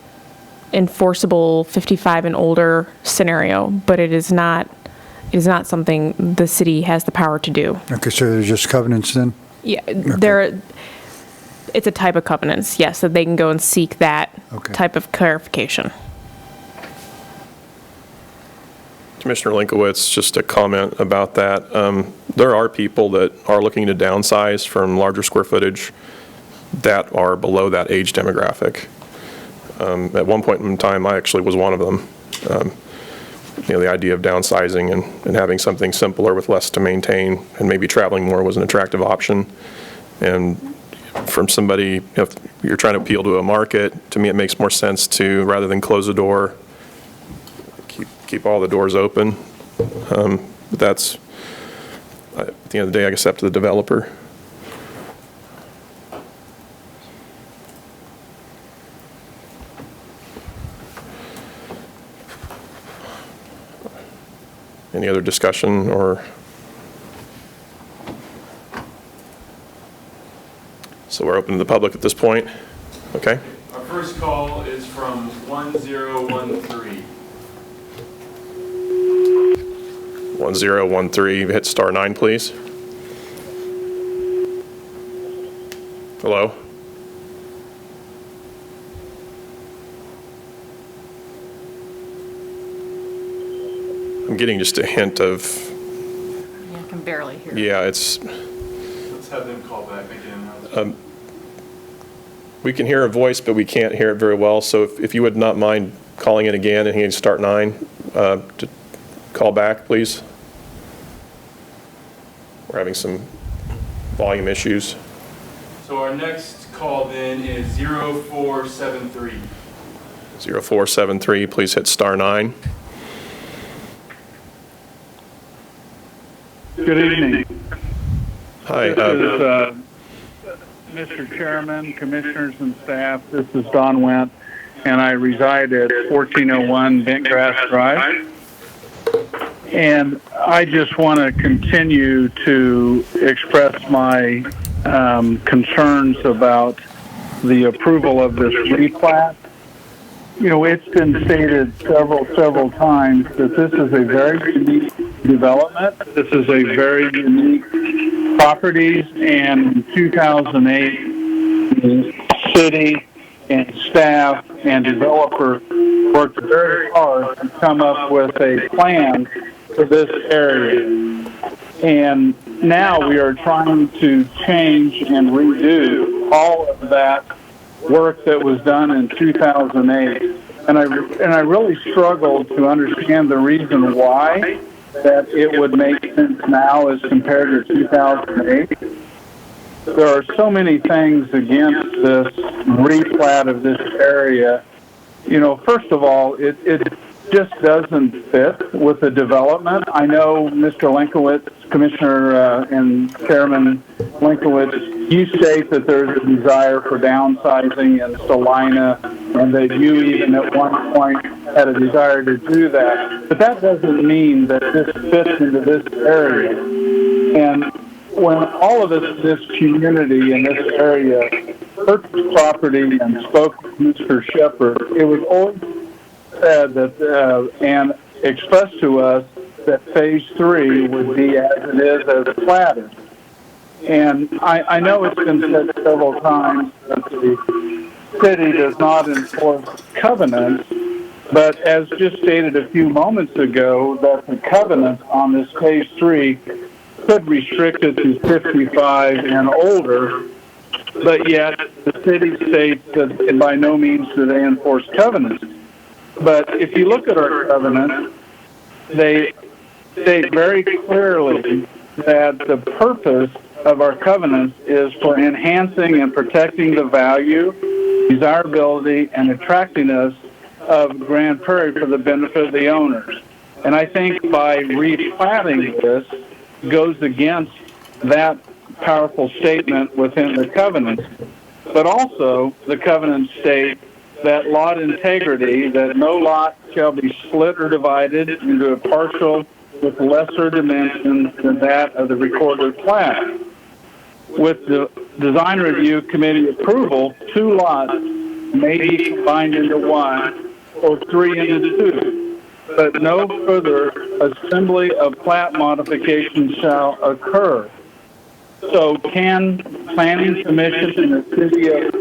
Speaker 4: enforceable 55 and older scenario, but it is not something the city has the power to do.
Speaker 6: Okay, so there's just covenants then?
Speaker 4: Yeah, it's a type of covenants, yes, that they can go and seek that
Speaker 6: Okay.
Speaker 4: type of clarification.
Speaker 3: Commissioner Linkowitz, just a comment about that. There are people that are looking to downsize from larger square footage that are below that age demographic. At one point in time, I actually was one of them. The idea of downsizing and having something simpler with less to maintain and maybe traveling more was an attractive option. And from somebody, if you're trying to appeal to a market, to me it makes more sense to, rather than close the door, keep all the doors open. But that's, at the end of the day, I guess, up to the developer. Any other discussion or? So we're open to the public at this point? Okay.
Speaker 7: Our first call is from 1013.
Speaker 3: 1013, hit star 9, please. Hello? I'm getting just a hint of,
Speaker 8: Yeah, I can barely hear.
Speaker 3: yeah, it's,
Speaker 7: Let's have them call back again.
Speaker 3: we can hear a voice, but we can't hear it very well. So if you would not mind calling it again and hitting star 9, to call back, please. We're having some volume issues.
Speaker 7: So our next call then is 0473.
Speaker 3: 0473, please hit star 9.
Speaker 10: Good evening.
Speaker 3: Hi.
Speaker 10: This is Mr. Chairman, Commissioners, and staff. This is Don Wendt, and I reside at 1401 Bentgrass Drive. And I just want to continue to express my concerns about the approval of this re-plat. You know, it's been stated several times that this is a very unique development. This is a very unique properties, and in 2008, the city and staff and developer worked very hard to come up with a plan for this area. And now we are trying to change and redo all of that work that was done in 2008. And I really struggled to understand the reason why that it would make sense now as compared to 2008. There are so many things against this replat of this area. You know, first of all, it just doesn't fit with the development. I know Mr. Linkowitz, Commissioner and Chairman Linkowitz, you state that there's a desire for downsizing in Salina, and that you even at one point had a desire to do that. But that doesn't mean that this fits into this area. And when all of us in this community in this area purchased property and spoke with Mr. Shepherd, it was always said that and expressed to us that Phase 3 would be as it is as platted. And I know it's been said several times that the city does not enforce covenants, but as just stated a few moments ago, that the covenant on this Phase 3 could restrict it to 55 and older, but yet the city states that by no means do they enforce covenants. But if you look at our covenant, they state very clearly that the purpose of our covenants is for enhancing and protecting the value, desirability, and attractiveness of Grand Prairie for the benefit of the owners. And I think by re-platting this goes against that powerful statement within the covenants. But also, the covenants state that lot integrity, that no lot shall be split or divided into a parcel with lesser dimensions than that of the recorded plat. With the design review committee approval, 2 lots may be combined into 1 or 3 into 2, but no further assembly of plat modifications shall occur. So can Planning Commission in the city of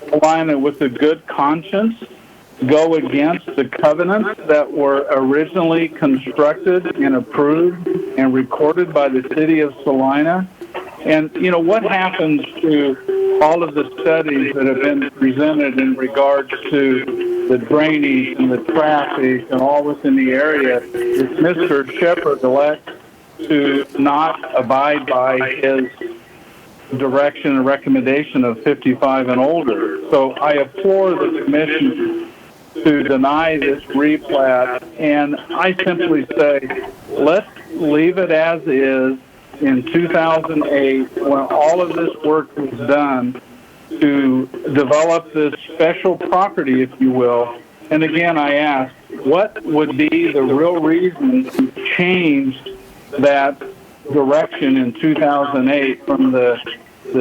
Speaker 10: Salina with a good conscience go against the covenants that were originally constructed and approved and recorded by the city of Salina? And, you know, what happens to all of the studies that have been presented in regards to the drainage and the traffic and all within the area if Mr. Shepherd elects to not abide by his direction and recommendation of 55 and older? So I implore the commission to deny this re-plat, and I simply say, let's leave it as is in 2008 when all of this work was done to develop this special property, if you will. And again, I ask, what would be the real reason to change that direction in 2008 from the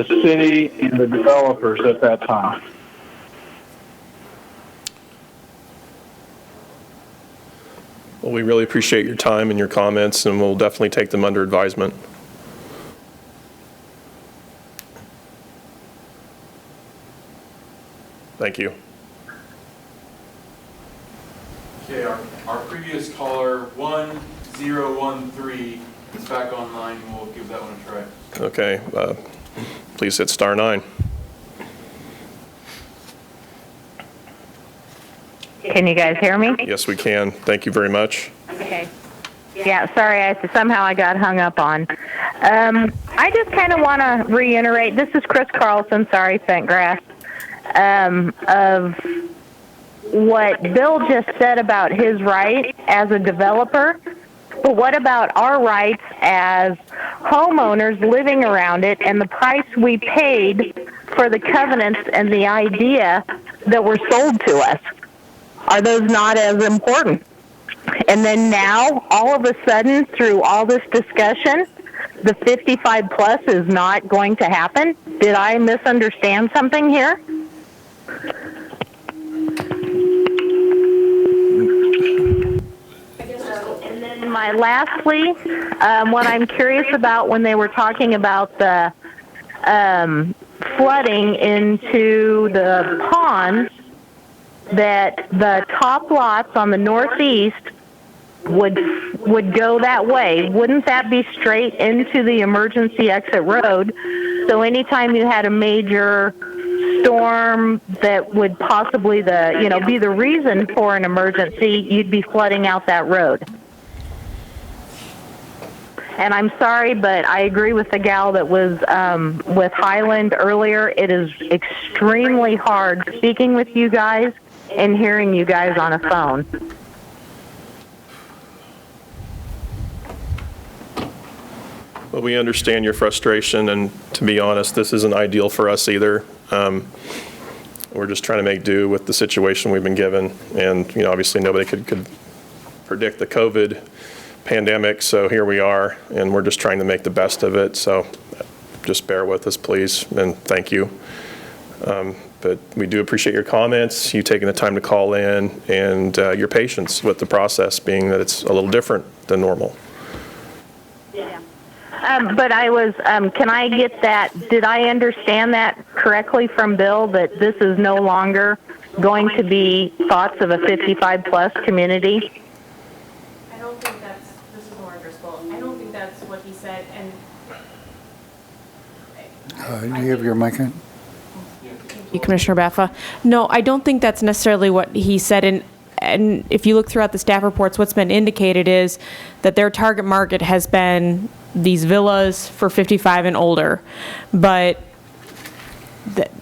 Speaker 10: city and the developers at that time?
Speaker 3: Well, we really appreciate your time and your comments, and we'll definitely take them under advisement. Thank you.
Speaker 7: Okay, our previous caller, 1013, is back online. We'll give that one a try.
Speaker 3: Okay, please hit *9.
Speaker 11: Can you guys hear me?
Speaker 3: Yes, we can. Thank you very much.
Speaker 11: Okay. Yeah, sorry, somehow I got hung up on. I just kind of want to reiterate, this is Chris Carlson, sorry, Fentgrass, of what Bill just said about his right as a developer, but what about our rights as homeowners living around it and the price we paid for the covenants and the idea that were sold to us? Are those not as important? And then now, all of a sudden, through all this discussion, the 55 plus is not going to happen? Did I misunderstand something here? And then lastly, what I'm curious about when they were talking about the flooding into the ponds, that the top lots on the northeast would go that way. Wouldn't that be straight into the emergency exit road? So anytime you had a major storm that would possibly be the reason for an emergency, you'd be flooding out that road. And I'm sorry, but I agree with the gal that was with Highland earlier. It is extremely hard speaking with you guys and hearing you guys on a phone.
Speaker 3: Well, we understand your frustration, and to be honest, this isn't ideal for us either. We're just trying to make do with the situation we've been given, and obviously nobody could predict the COVID pandemic, so here we are, and we're just trying to make the best of it. So just bear with us, please, and thank you. But we do appreciate your comments, you taking the time to call in, and your patience with the process, being that it's a little different than normal.
Speaker 11: Yeah. But I was, can I get that, did I understand that correctly from Bill, that this is no longer going to be thoughts of a 55-plus community?
Speaker 4: I don't think that's, this is Lauren Driscoll, I don't think that's what he said, and...
Speaker 6: Do you have your mic on?
Speaker 4: Commissioner Baffa. No, I don't think that's necessarily what he said, and and if you look throughout the staff reports, what's been indicated is that their target market has been these villas for 55 and older. But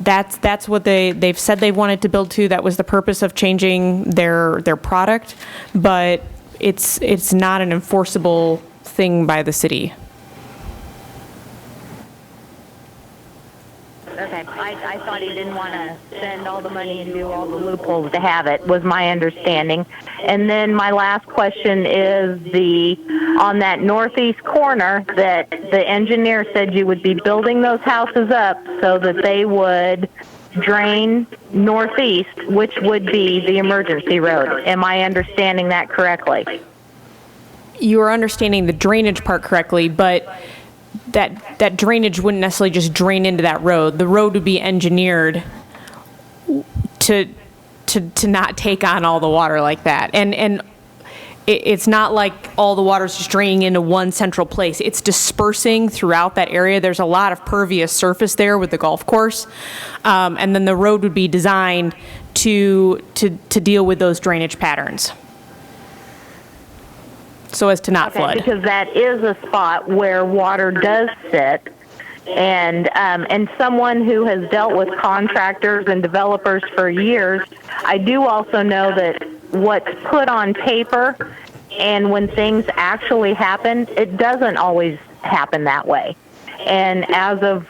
Speaker 4: that's what they've said they wanted to build to. That was the purpose of changing their product, but it's not an enforceable thing by the city.
Speaker 11: Okay, I thought he didn't want to spend all the money and do all the loopholes to have it, was my understanding. And then my last question is on that northeast corner that the engineer said you would be building those houses up so that they would drain northeast, which would be the emergency road. Am I understanding that correctly?
Speaker 4: You are understanding the drainage part correctly, but that drainage wouldn't necessarily just drain into that road. The road would be engineered to not take on all the water like that. And it's not like all the water's just draining into one central place. It's dispersing throughout that area. There's a lot of pervious surface there with the golf course. And then the road would be designed to deal with those drainage patterns, so as to not flood.
Speaker 11: Because that is a spot where water does sit, and someone who has dealt with contractors and developers for years, I do also know that what's put on paper and when things actually happen, it doesn't always happen that way. And as of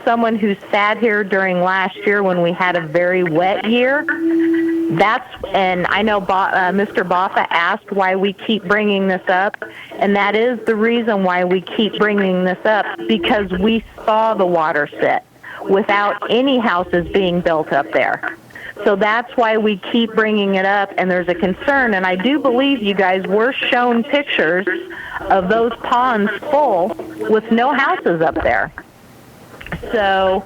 Speaker 11: someone who sat here during last year when we had a very wet year, and I know Mr. Boffa asked why we keep bringing this up, and that is the reason why we keep bringing this up, because we saw the water sit without any houses being built up there. So that's why we keep bringing it up, and there's a concern, and I do believe you guys were shown pictures of those ponds full with no houses up there. So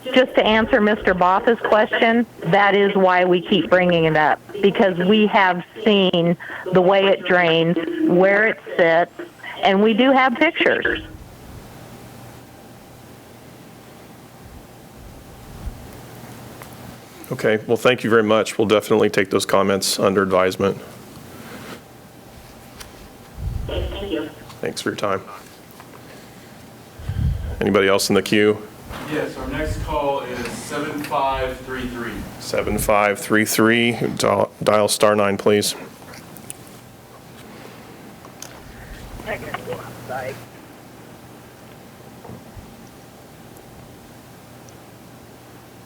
Speaker 11: just to answer Mr. Boffa's question, that is why we keep bringing it up, because we have seen the way it drains, where it sits, and we do have pictures.
Speaker 3: Okay, well, thank you very much. We'll definitely take those comments under advisement.
Speaker 11: Thank you.
Speaker 3: Thanks for your time. Anybody else in the queue?
Speaker 7: Yes, our next call is 7533.
Speaker 3: 7533, dial *9, please.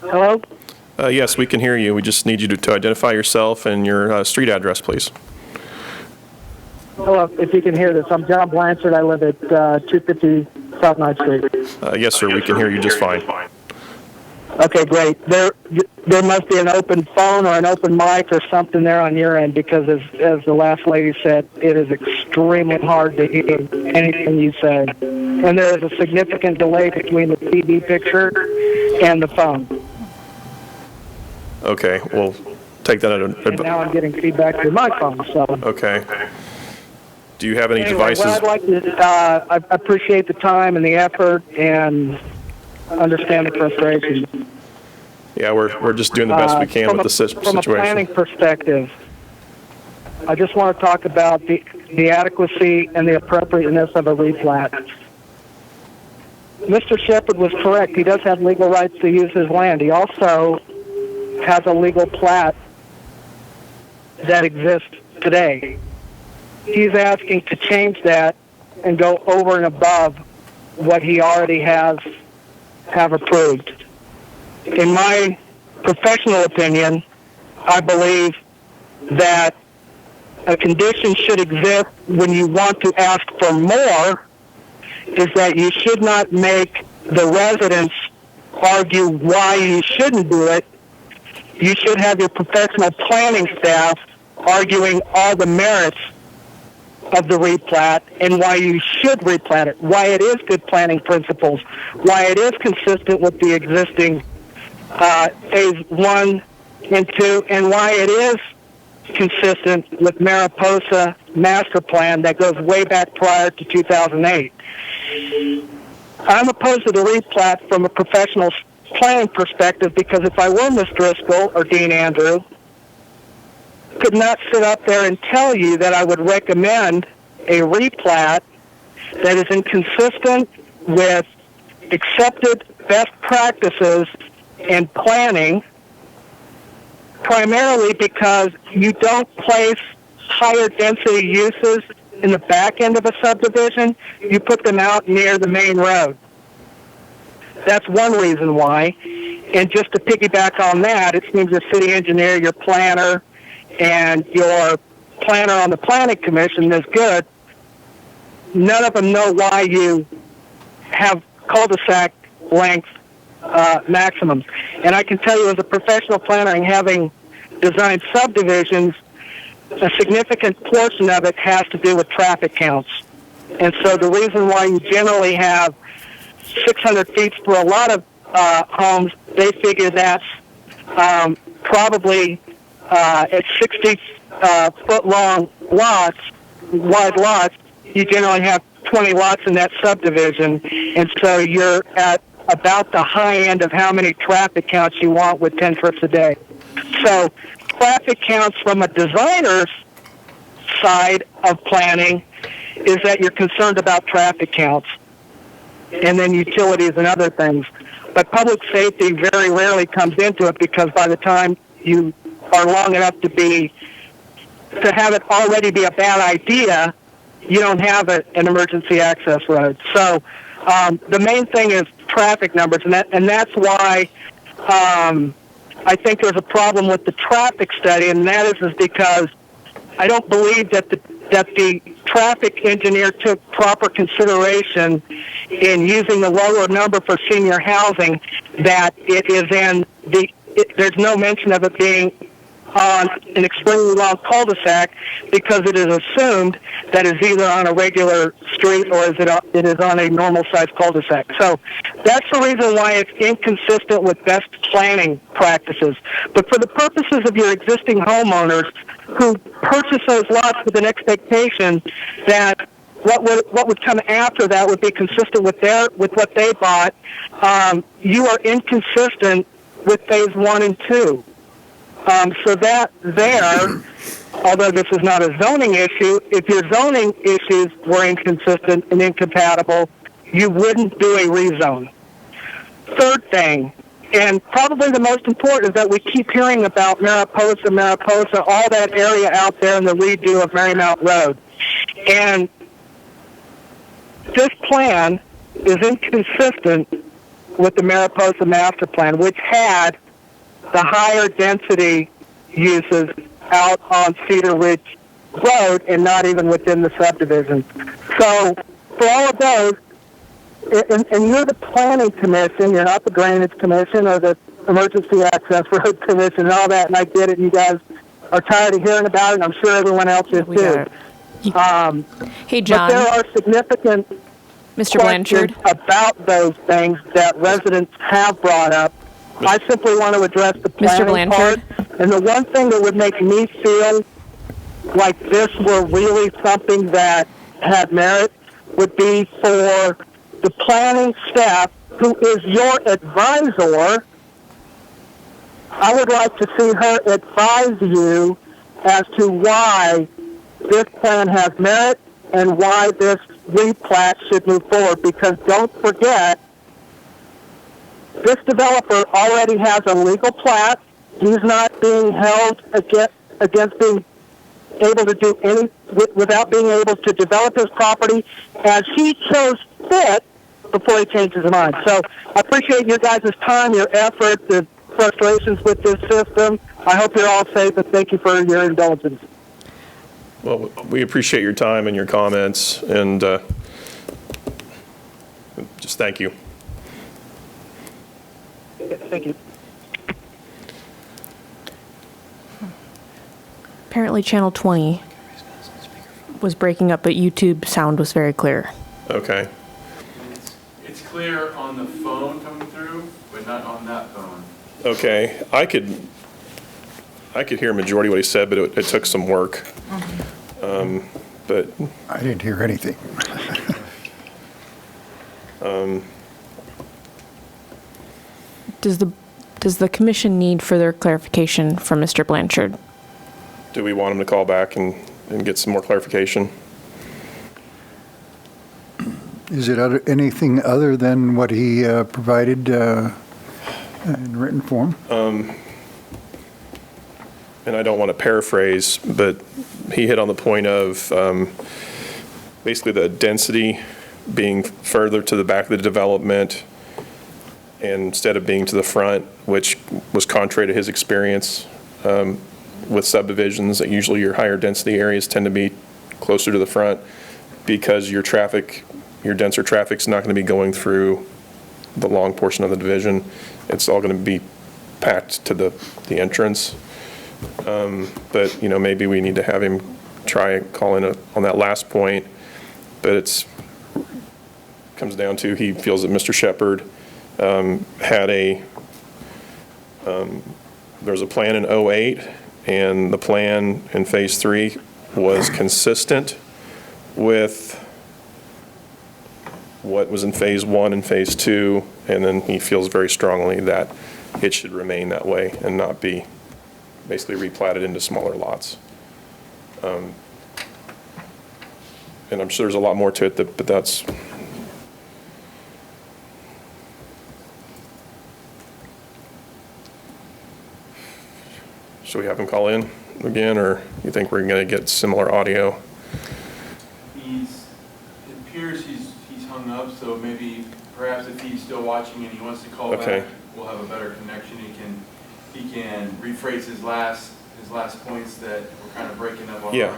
Speaker 12: Hello?
Speaker 3: Yes, we can hear you. We just need you to identify yourself and your street address, please.
Speaker 12: Hello, if you can hear this. I'm John Blanchard. I live at 250 South 9th Street.
Speaker 3: Yes, sir, we can hear you just fine.
Speaker 12: Okay, great. There must be an open phone or an open mic or something there on your end, because as the last lady said, it is extremely hard to hear anything you say. And there is a significant delay between the TV picture and the phone.
Speaker 3: Okay, we'll take that
Speaker 12: And now I'm getting feedback through my phone, so.
Speaker 3: Okay. Do you have any
Speaker 12: Anyway,
Speaker 3: devices?
Speaker 12: well, I'd like to, I appreciate the time and the effort and understand the frustration.
Speaker 3: Yeah, we're just doing the best we can with the
Speaker 12: From a planning
Speaker 3: situation.
Speaker 12: perspective, I just want to talk about the adequacy and the appropriateness of a re-plat. Mr. Shepard was correct. He does have legal rights to use his land. He also has a legal plat that exists today. He's asking to change that and go over and above what he already have approved. In my professional opinion, I believe that a condition should exist when you want to ask for more, is that you should not make the residents argue why you shouldn't do it. You should have your professional planning staff arguing all the merits of the replat and why you should replat it, why it is good planning principles, why it is consistent with the existing phase 1 and 2, and why it is consistent with Mariposa master plan that goes way back prior to 2008. I'm opposed to the replat from a professional planning perspective, because if I were Ms. Driscoll or Dean Andrew, could not sit up there and tell you that I would recommend a re-plat that is inconsistent with accepted best practices in planning, primarily because you don't place higher density uses in the back end of a subdivision. You put them out near the main road. That's one reason why. And just to piggyback on that, it seems your city engineer, your planner, and your planner on the planning commission is good. None of them know why you have cul-de-sac length maximums. And I can tell you as a professional planner and having designed subdivisions, a significant portion of it has to do with traffic counts. And so the reason why you generally have 600 feet for a lot of homes, they figure that's probably at 60-foot long lots, wide lots, you generally have 20 lots in that subdivision, and so you're at about the high end of how many traffic counts you want with 10 trips a day. So traffic counts from a designer's side of planning is that you're concerned about traffic counts, and then utilities and other things. But public safety very rarely comes into it, because by the time you are long enough to have it already be a bad idea, you don't have an emergency access road. So the main thing is traffic numbers, and that's why I think there's a problem with the traffic study, and that is because I don't believe that the traffic engineer took proper consideration in using the lower number for senior housing, that it is there's no mention of it being on an extremely long cul-de-sac, because it is assumed that it's either on a regular street or it is on a normal-sized cul-de-sac. So that's the reason why it's inconsistent with best planning practices. But for the purposes of your existing homeowners who purchase those lots with an expectation that what would come after that would be consistent with what they bought, you are inconsistent with phase 1 and 2. So that there, although this is not a zoning issue, if your zoning issues were inconsistent and incompatible, you wouldn't do a rezone. Third thing, and probably the most important, is that we keep hearing about Mariposa, all that area out there in the redo of Marymount Road. And this plan is inconsistent with the Mariposa Master Plan, which had the higher density uses out on Cedar Ridge Road and not even within the subdivision. So for all of those, and you're the planning commission, you're not the drainage commission or the emergency access road commission and all that, and I get it, you guys are tired of hearing about it, and I'm sure everyone else is too.
Speaker 4: Hey, John.
Speaker 12: But there are significant
Speaker 4: Mr. Blanchard
Speaker 12: about those things that residents have brought up. I simply want to address the planning part. And the one thing that would make me feel like this were really something that had merit would be for the planning staff, who is your advisor. I would like to see her advise you as to why this plan has merit and why this re-plat should move forward, because don't forget, this developer already has a legal plat. He's not being held against being able to do without being able to develop his property as he chose fit before he changed his mind. So I appreciate your guys' time, your effort, the frustrations with this system. I hope you're all safe, and thank you for your indulgence.
Speaker 3: Well, we appreciate your time and your comments, and just thank you.
Speaker 12: Thank you.
Speaker 4: Apparently Channel 20 was breaking up, but YouTube sound was very clear.
Speaker 3: Okay.
Speaker 7: It's clear on the phone coming through, but not on that phone.
Speaker 3: Okay. I could hear a majority of what he said, but it took some work. But
Speaker 6: I didn't hear anything.
Speaker 4: Does the commission need further clarification from Mr. Blanchard?
Speaker 3: do we want him to call back and get some more clarification?
Speaker 6: Is it anything other than what he provided in written form?
Speaker 3: And I don't want to paraphrase, but he hit on the point of basically the density being further to the back of the development instead of being to the front, which was contrary to his experience with subdivisions, that usually your higher density areas tend to be closer to the front because your denser traffic's not going to be going through the long portion of the division. It's all going to be packed to the entrance. But, maybe we need to have him try and call in on that last point. But comes down to he feels that Mr. Shepherd had there was a plan in 08, and the plan in Phase 3 was consistent with what was in Phase 1 and Phase 2, and then he feels very strongly that it should remain that way and not be basically replatted into smaller lots. And I'm sure there's a lot more to it, but that's... Should we have him call in again, or you think we're going to get similar audio?
Speaker 7: It appears he's hung up, so maybe perhaps if he's still watching and he wants to call
Speaker 3: Okay.
Speaker 7: back, we'll have a better connection. He can rephrase his last points that we're kind of breaking up on.
Speaker 3: Yeah.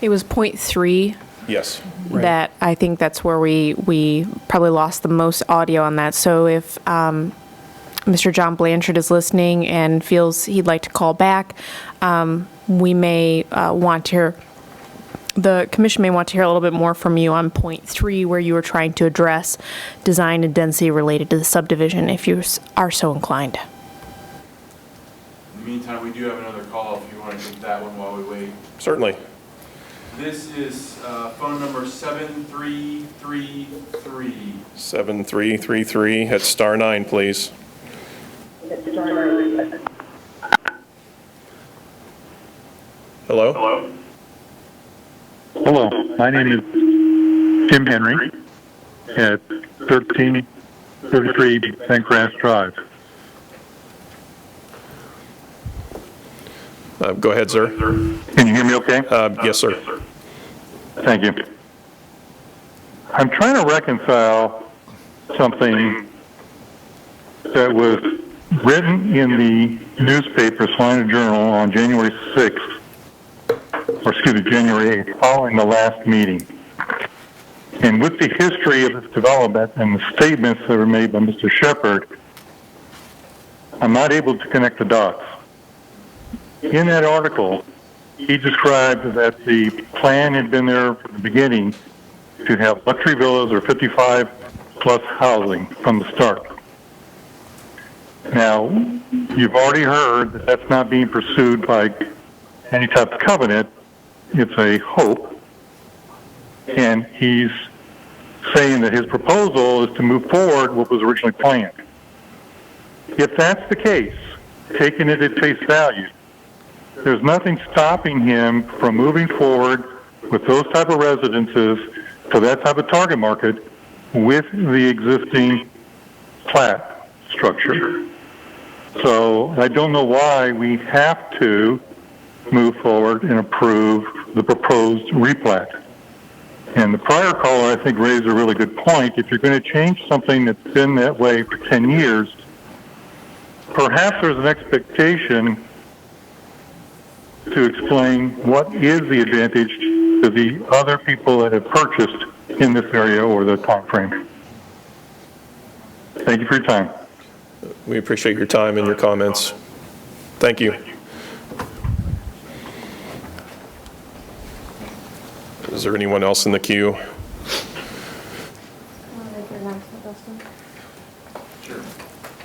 Speaker 4: It was point 3.
Speaker 3: Yes.
Speaker 4: That I think that's where we probably lost the most audio on that. So if Mr. John Blanchard is listening and feels he'd like to call back, we may want to hear, the commission may want to hear a little bit more from you on point 3, where you were trying to address design and density related to the subdivision, if you are so inclined.
Speaker 7: In the meantime, we do have another call if you want to take that one while we wait.
Speaker 3: Certainly.
Speaker 7: This is phone number 7333.
Speaker 3: 7333 at *9, please. Hello?
Speaker 10: Hello, my name is Tim Henry at 1333 Bentgrass Drive.
Speaker 3: Go ahead, sir.
Speaker 10: Can you hear me okay?
Speaker 3: Yes, sir.
Speaker 10: Thank you. I'm trying to reconcile something that was written in the newspaper, Salina Journal, on January 6th, or excuse me, January 8th, following the last meeting. And with the history of this development and the statements that were made by Mr. Shepherd, I'm not able to connect the dots. In that article, he described that the plan had been there from the beginning to have luxury villas or 55-plus housing from the start. Now, you've already heard that that's not being pursued by any type of covenant. It's a hope. And he's saying that his proposal is to move forward what was originally planned. If that's the case, taking it at face value, there's nothing stopping him from moving forward with those type of residences for that type of target market with the existing plat structure. So I don't know why we have to move forward and approve the proposed replat. And the prior caller, I think, raised a really good point. If you're going to change something that's been that way for 10 years, perhaps there's an expectation to explain what is the advantage to the other people that have purchased in this area over the time frame. Thank you for your time.
Speaker 3: We appreciate your time and your comments. Thank you. Is there anyone else in the queue?
Speaker 7: Sure.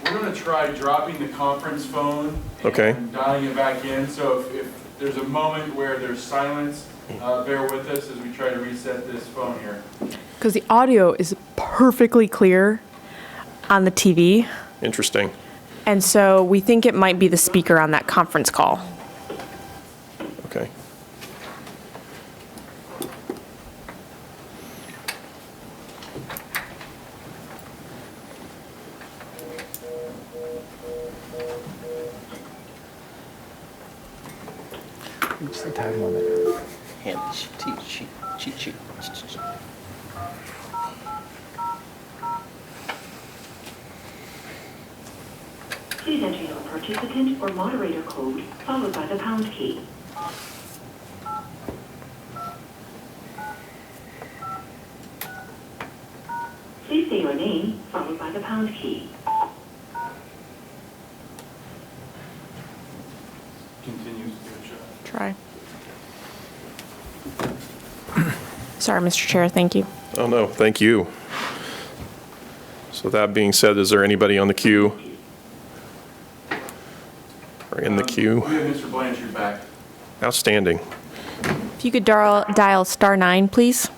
Speaker 7: We're going to try dropping the conference phone
Speaker 3: Okay.
Speaker 7: and dialing it back in. So if there's a moment where there's silence, bear with us as we try to reset this phone here.
Speaker 4: Because the audio is perfectly clear on the TV.
Speaker 3: Interesting.
Speaker 4: And so we think it might be the speaker on that conference call.
Speaker 3: Okay.
Speaker 1: What's the time limit?
Speaker 13: Cheat sheet.
Speaker 14: Please enter your participant or moderator code, followed by the pound key. Please say your name, followed by the pound key.
Speaker 7: Continues to give it a shot.
Speaker 4: Try. Sorry, Mr. Chair, thank you.
Speaker 3: Oh, no, thank you. So that being said, is there anybody on the queue? Or in the queue?
Speaker 7: We have Mr. Blanchard back.
Speaker 3: Outstanding.
Speaker 4: If you could dial *9, please.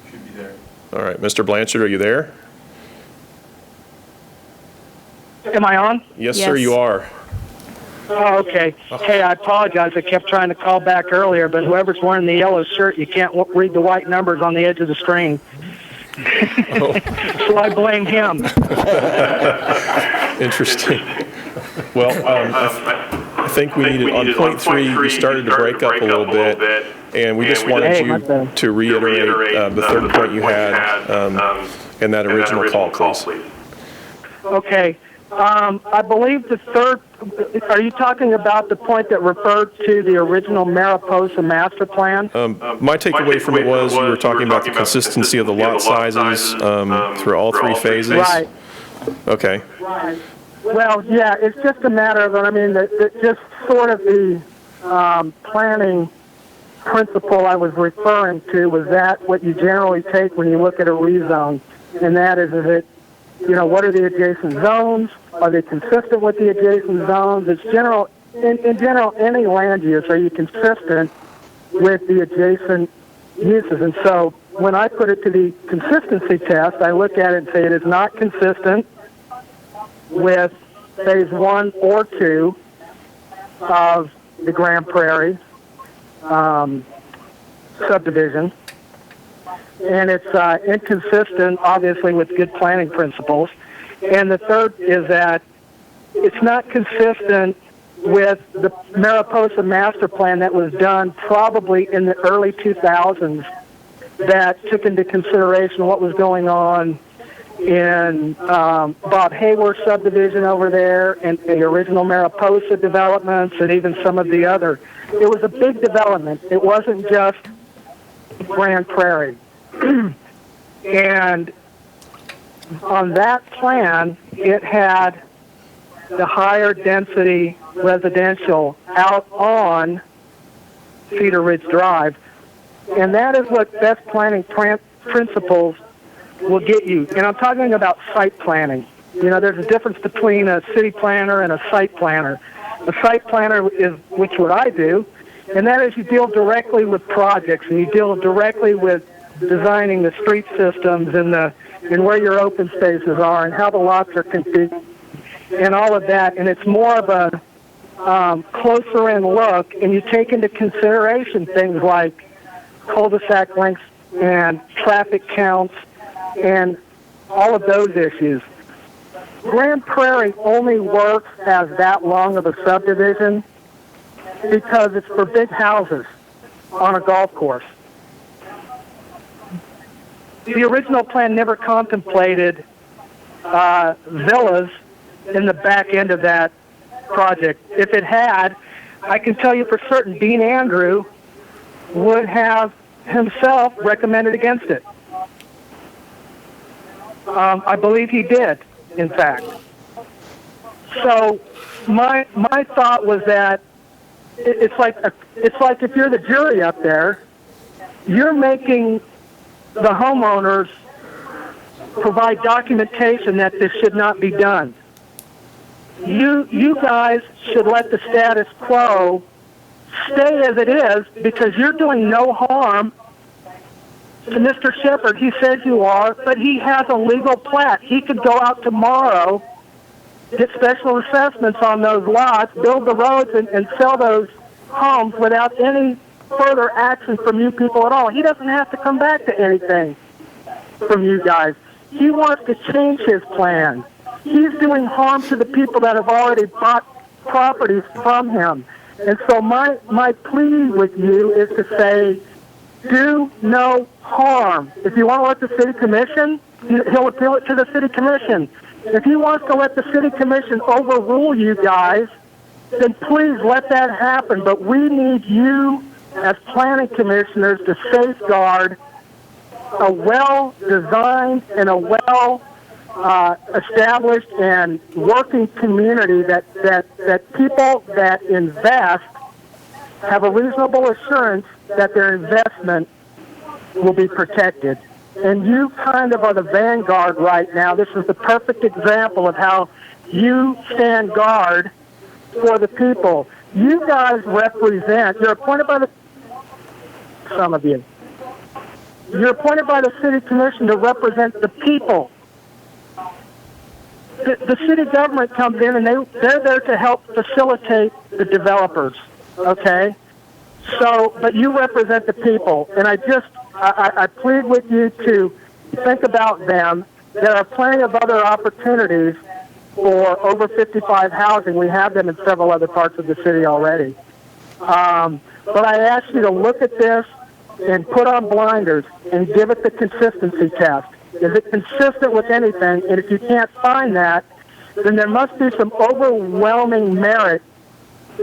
Speaker 7: Should be there.
Speaker 3: All right, Mr. Blanchard, are you there?
Speaker 12: Am I on?
Speaker 3: Yes, sir,
Speaker 4: Yes.
Speaker 3: you are.
Speaker 12: Oh, okay. Hey, I apologize. I kept trying to call back earlier, but whoever's wearing the yellow shirt, you can't read the white numbers on the edge of the screen. So I blame him.
Speaker 3: Interesting. Well, I think we needed, on point 3, you started to break up a little bit, and we just wanted you to reiterate the third point you had in that original call, please.
Speaker 12: Okay. I believe the third, are you talking about the point that referred to the original Mariposa master plan?
Speaker 3: My takeaway from it was you were talking about the consistency of the lot sizes through all 3 phases?
Speaker 12: Right.
Speaker 3: Okay.
Speaker 12: Right. Well, yeah, it's just a matter of, just sort of the planning principle I was referring to was that what you generally take when you look at a rezone, and that is it, what are the adjacent zones? Are they consistent with the adjacent zones? It's general, in general, any land use, are you consistent with the adjacent uses? And so when I put it to the consistency test, I look at it and say it is not consistent with phase 1 or 2 of the Grand Prairie subdivision. And it's inconsistent, obviously, with good planning principles. And the third is that it's not consistent with the Mariposa master plan that was done probably in the early 2000s that took into consideration what was going on in Bob Hayworth's subdivision over there and the original Mariposa developments and even some of the other. It was a big development. It wasn't just Grand Prairie. And on that plan, it had the higher density residential out on Cedar Ridge Drive. And that is what best planning principles will get you. And I'm talking about site planning. There's a difference between a city planner and a site planner. A site planner is, which what I do, and that is you deal directly with projects and you deal directly with designing the street systems and where your open spaces are and how the lots are configured and all of that. And it's more of a closer in look, and you take into consideration things like cul-de-sac lengths and traffic counts and all of those issues. Grand Prairie only works as that long of a subdivision because it's for big houses on a golf course. The original plan never contemplated villas in the back end of that project. If it had, I can tell you for certain Dean Andrew would have himself recommended against it. I believe he did, in fact. So my thought was that it's like if you're the jury up there, you're making the homeowners provide documentation that this should not be done. You guys should let the status quo stay as it is because you're doing no harm to Mr. Shepard. He says you are, but he has a legal plat. He could go out tomorrow, get special assessments on those lots, build the roads, and sell those homes without any further action from you people at all. He doesn't have to come back to anything from you guys. He wants to change his plan. He's doing harm to the people that have already bought properties from him. And so my plea with you is to say, do no harm. If you want to let the city commission, he'll appeal it to the city commission. If he wants to let the city commission overrule you guys, then please let that happen. But we need you as planning commissioners to safeguard a well-designed and a well-established and working community that people that invest have a reasonable assurance that their investment will be protected. And you kind of are the vanguard right now. This is the perfect example of how you stand guard for the people. You guys represent, you're appointed by some of you. You're appointed by the city commission to represent the people. The city government comes in and they're there to help facilitate the developers, okay? So, but you represent the people, and I plead with you to think about them. There are plenty of other opportunities for over 55 housing. We have them in several other parts of the city already. But I ask you to look at this and put on blinders and give it the consistency test. Is it consistent with anything? And if you can't find that, then there must be some overwhelming merit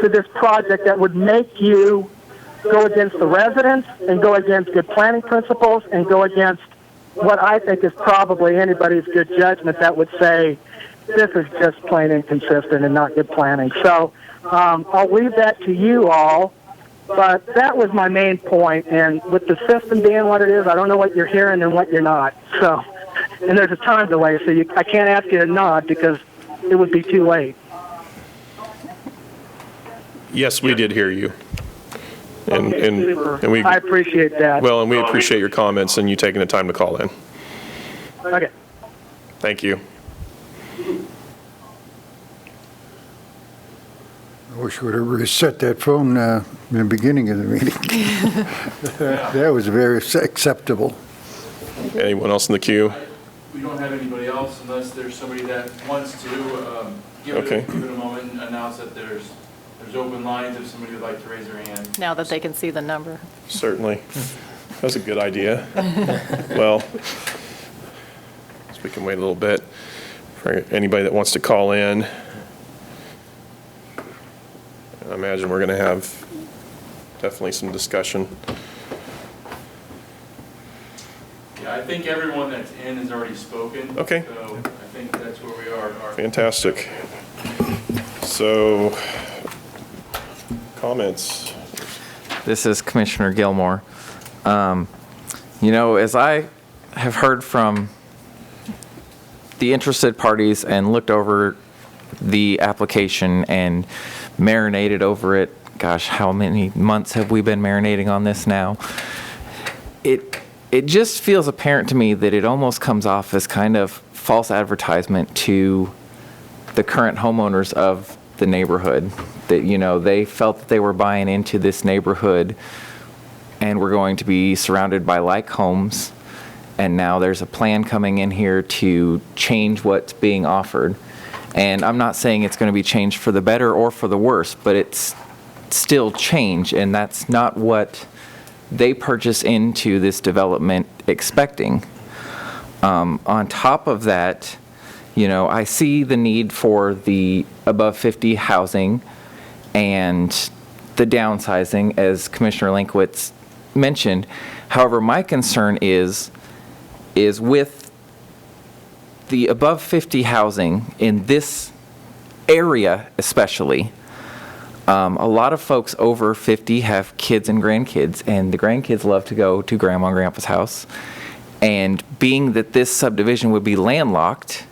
Speaker 12: to this project that would make you go against the residents and go against good planning principles and go against what I think is probably anybody's good judgment that would say this is just plain inconsistent and not good planning. So I'll leave that to you all. But that was my main point, and with the system being what it is, I don't know what you're hearing and what you're not. So, and there's a time delay, so I can't ask you to nod because it would be too late.
Speaker 3: Yes, we did hear you. And we,
Speaker 12: I appreciate that.
Speaker 3: well, and we appreciate your comments and you taking the time to call in.
Speaker 12: Okay.
Speaker 3: Thank you.
Speaker 6: I wish we would have reset that phone in the beginning of the meeting. That was very acceptable.
Speaker 3: Anyone else in the queue?
Speaker 7: We don't have anybody else unless there's somebody that wants to. Give it a moment and announce that there's open lines if somebody would like to raise their hand.
Speaker 8: Now that they can see the number.
Speaker 3: Certainly. That's a good idea. Well, we can wait a little bit for anybody that wants to call in. I imagine we're going to have definitely some discussion.
Speaker 7: Yeah, I think everyone that's in has already spoken.
Speaker 3: Okay.
Speaker 7: So I think that's where we are.
Speaker 3: Fantastic. So, comments?
Speaker 1: This is Commissioner Gilmore. As I have heard from the interested parties and looked over the application and marinated over it, gosh, how many months have we been marinating on this now? It just feels apparent to me that it almost comes off as kind of false advertisement to the current homeowners of the neighborhood. That, they felt that they were buying into this neighborhood and were going to be surrounded by like homes. And now there's a plan coming in here to change what's being offered. And I'm not saying it's going to be changed for the better or for the worse, but it's still change, and that's not what they purchase into this development expecting. On top of that, I see the need for the above 50 housing and the downsizing, as Commissioner Lankwitz mentioned. However, my concern is with the above 50 housing in this area especially. A lot of folks over 50 have kids and grandkids, and the grandkids love to go to Grandma and Grandpa's house. And being that this subdivision would be landlocked,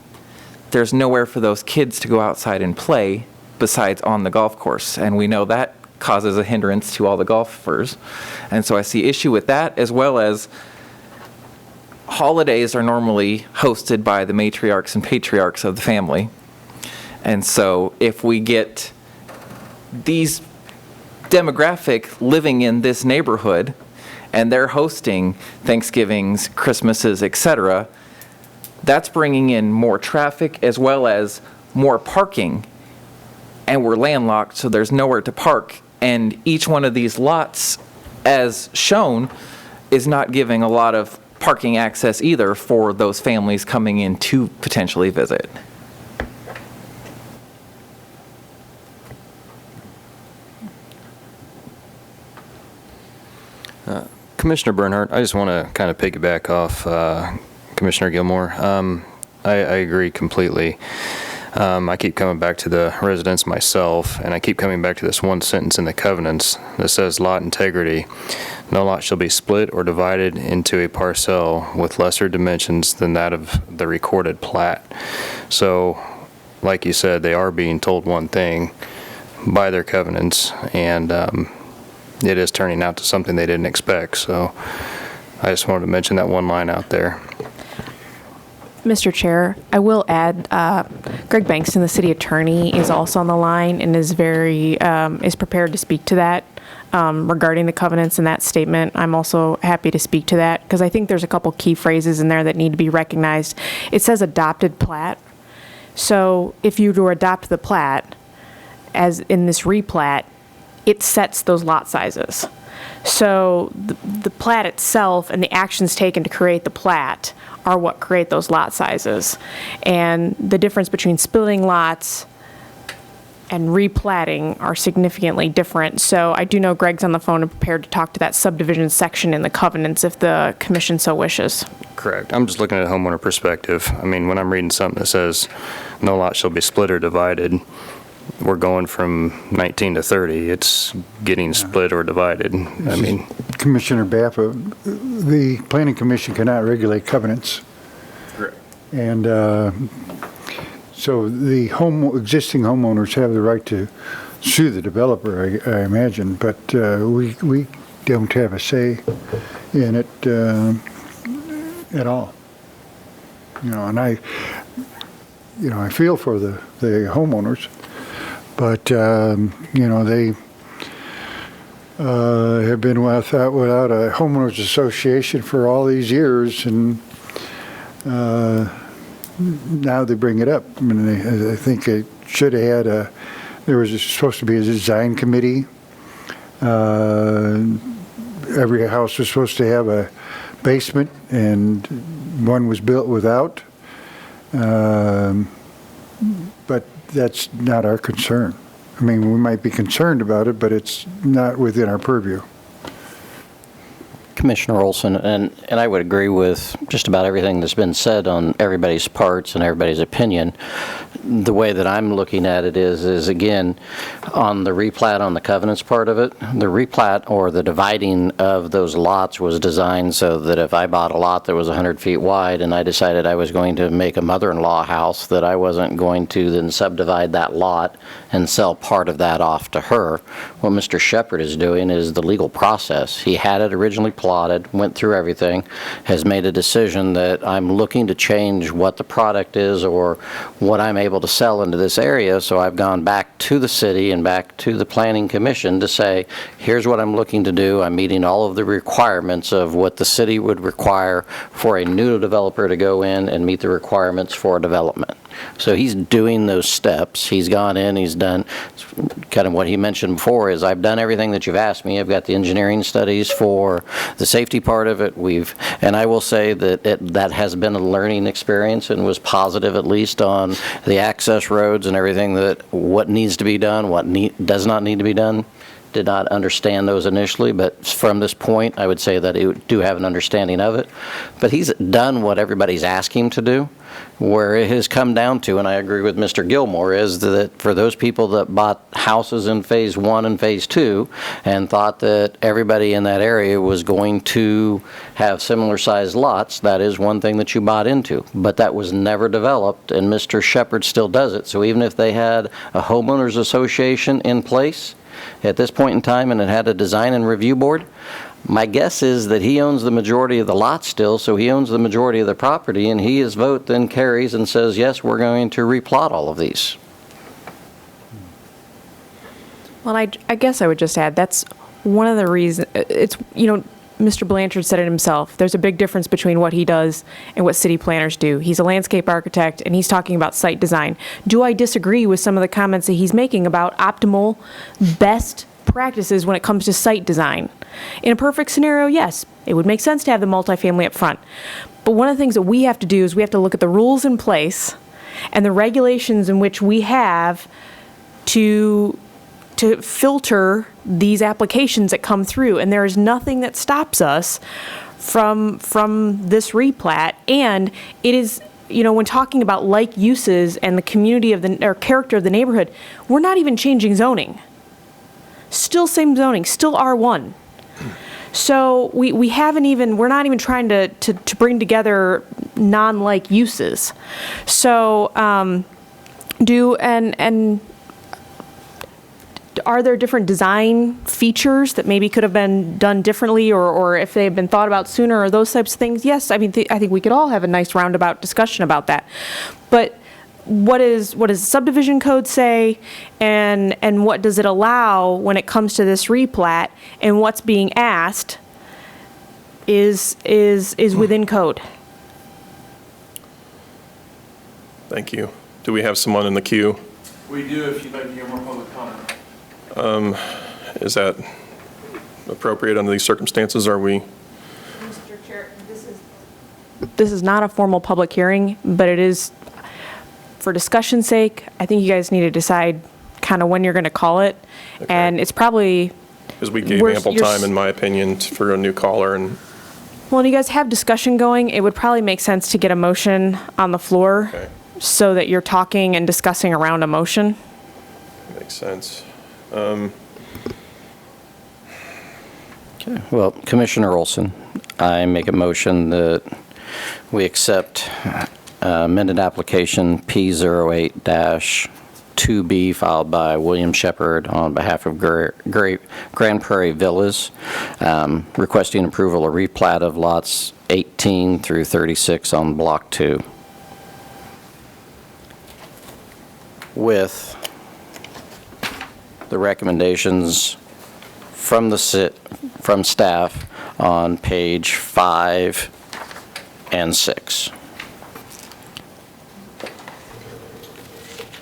Speaker 1: there's nowhere for those kids to go outside and play besides on the golf course. And we know that causes a hindrance to all the golfers. And so I see issue with that, as well as holidays are normally hosted by the matriarchs and patriarchs of the family. And so if we get these demographic living in this neighborhood, and they're hosting Thanksgivings, Christmases, etc., that's bringing in more traffic as well as more parking. And we're landlocked, so there's nowhere to park. And each one of these lots, as shown, is not giving a lot of parking access either for those families coming in to potentially visit.
Speaker 2: Commissioner Bernhardt, I just want to kind of piggyback off Commissioner Gilmore. I agree completely. I keep coming back to the residents myself, and I keep coming back to this one sentence in the covenants that says lot integrity. No lot shall be split or divided into a parcel with lesser dimensions than that of the recorded plat. So, like you said, they are being told one thing by their covenants, and it is turning out to something they didn't expect. So I just wanted to mention that one line out there.
Speaker 4: Mr. Chair, I will add, Greg Bankston, the city attorney, is also on the line and is is prepared to speak to that regarding the covenants and that statement. I'm also happy to speak to that because I think there's a couple key phrases in there that need to be recognized. It says adopted plat. So if you were to adopt the plat, as in this re-plat, it sets those lot sizes. So the plat itself and the actions taken to create the plat are what create those lot sizes. And the difference between splitting lots and replatting are significantly different. So I do know Greg's on the phone and prepared to talk to that subdivision section in the covenants if the commission so wishes.
Speaker 2: Correct. I'm just looking at a homeowner perspective. I mean, when I'm reading something that says no lot shall be split or divided, we're going from 19 to 30. It's getting split or divided. I mean,
Speaker 6: Commissioner Baffa, the Planning Commission cannot regulate covenants.
Speaker 3: Correct.
Speaker 6: And so the existing homeowners have the right to sue the developer, I imagine, but we don't have a say in it at all. And I feel for the homeowners. But, they have been without a homeowners association for all these years, and now they bring it up. I mean, I think it should have had there was supposed to be a design committee. Every house was supposed to have a basement, and one was built without. But that's not our concern. I mean, we might be concerned about it, but it's not within our purview.
Speaker 15: Commissioner Olson, and I would agree with just about everything that's been said on everybody's parts and everybody's opinion. The way that I'm looking at it is again, on the replat on the covenants part of it, the replat or the dividing of those lots was designed so that if I bought a lot that was 100 feet wide and I decided I was going to make a mother-in-law house, that I wasn't going to then subdivide that lot and sell part of that off to her. What Mr. Shepherd is doing is the legal process. He had it originally plotted, went through everything, has made a decision that I'm looking to change what the product is or what I'm able to sell into this area. So I've gone back to the city and back to the Planning Commission to say, here's what I'm looking to do. I'm meeting all of the requirements of what the city would require for a new developer to go in and meet the requirements for development. So he's doing those steps. He's gone in, he's done kind of what he mentioned before is I've done everything that you've asked me. I've got the engineering studies for the safety part of it. And I will say that that has been a learning experience and was positive at least on the access roads and everything, that what needs to be done, what does not need to be done. Did not understand those initially, but from this point, I would say that I do have an understanding of it. But he's done what everybody's asking him to do. Where it has come down to, and I agree with Mr. Gilmore, is that for those people that bought houses in Phase 1 and Phase 2 and thought that everybody in that area was going to have similar sized lots, that is one thing that you bought into. But that was never developed, and Mr. Shepherd still does it. So even if they had a homeowners association in place at this point in time and it had a design and review board, my guess is that he owns the majority of the lot still, so he owns the majority of the property, and his vote then carries and says, yes, we're going to replot all of these.
Speaker 4: Well, I guess I would just add, that's one of the reasons, it's, Mr. Blanchard said it himself, there's a big difference between what he does and what city planners do. He's a landscape architect, and he's talking about site design. Do I disagree with some of the comments that he's making about optimal, best practices when it comes to site design? In a perfect scenario, yes, it would make sense to have the multifamily up front. But one of the things that we have to do is we have to look at the rules in place and the regulations in which we have to filter these applications that come through. And there is nothing that stops us from this replat. And it is, when talking about like uses and the community or character of the neighborhood, we're not even changing zoning. Still same zoning, still R1. So we're not even trying to bring together non-like uses. So are there different design features that maybe could have been done differently, or if they've been thought about sooner, or those types of things? Yes, I think we could all have a nice roundabout discussion about that. But what does the subdivision code say, and what does it allow when it comes to this replat, and what's being asked is within code.
Speaker 3: Thank you. Do we have someone in the queue?
Speaker 7: We do, if you'd like to hear more public comment.
Speaker 3: Is that appropriate under these circumstances? Are we?
Speaker 4: Mr. Chair, this is not a formal public hearing, but it is, for discussion's sake, I think you guys need to decide kind of when you're going to call it.
Speaker 3: Okay.
Speaker 4: And it's probably...
Speaker 3: Because we gave ample time, in my opinion, for a new caller. And
Speaker 4: well, you guys have discussion going, it would probably make sense to get a motion on the floor,
Speaker 3: okay,
Speaker 4: so that you're talking and discussing around a motion.
Speaker 3: Makes sense.
Speaker 15: Okay. Well, Commissioner Olson, I make a motion that we accept amended application P08-2B filed by William Shepard on behalf of Grand Prairie Villas, requesting approval of replat of lots 18 through 36 on Block 2. With the recommendations from staff on page 5 and 6.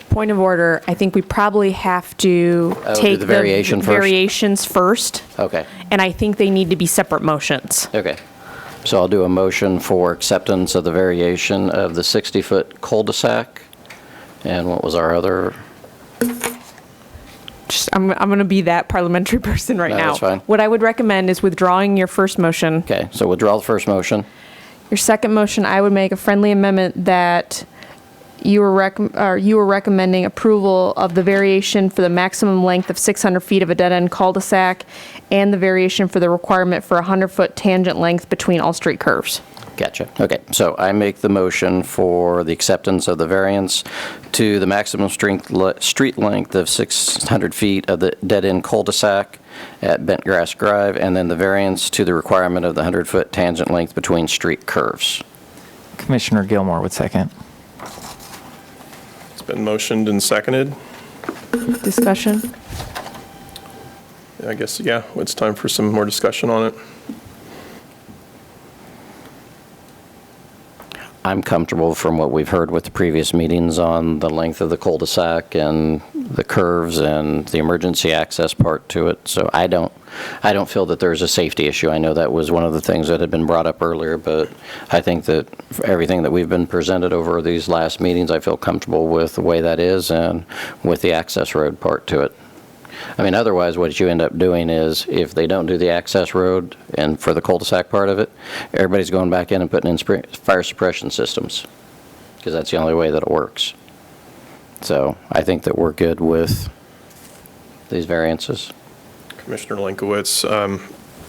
Speaker 4: Point of order, I think we probably have to take
Speaker 15: the variation first?
Speaker 4: variations first.
Speaker 15: Okay.
Speaker 4: And I think they need to be separate motions.
Speaker 15: Okay. So I'll do a motion for acceptance of the variation of the 60-foot cul-de-sac. And what was our other?
Speaker 4: I'm going to be that parliamentary person right
Speaker 15: No,
Speaker 4: now.
Speaker 15: that's fine.
Speaker 4: What I would recommend is withdrawing your first motion.
Speaker 15: Okay, so withdraw the first motion.
Speaker 4: Your second motion, I would make a friendly amendment that you were recommending approval of the variation for the maximum length of 600 feet of a dead-end cul-de-sac and the variation for the requirement for 100-foot tangent length between all street curves.
Speaker 15: Gotcha. Okay, so I make the motion for the acceptance of the variance to the maximum street length of 600 feet of the dead-end cul-de-sac at Bentgrass Drive, and then the variance to the requirement of the 100-foot tangent length between street curves.
Speaker 1: Commissioner Gilmore would second.
Speaker 3: it's been motioned and seconded.
Speaker 4: Discussion?
Speaker 3: I guess, yeah, it's time for some more discussion on it.
Speaker 15: I'm comfortable from what we've heard with the previous meetings on the length of the cul-de-sac and the curves and the emergency access part to it. So I don't feel that there's a safety issue. I know that was one of the things that had been brought up earlier, but I think that for everything that we've been presented over these last meetings, I feel comfortable with the way that is and with the access road part to it. I mean, otherwise, what you end up doing is, if they don't do the access road and for the cul-de-sac part of it, everybody's going back in and putting in fire suppression systems, because that's the only way that it works. So I think that we're good with these variances.
Speaker 3: Commissioner Linkowitz,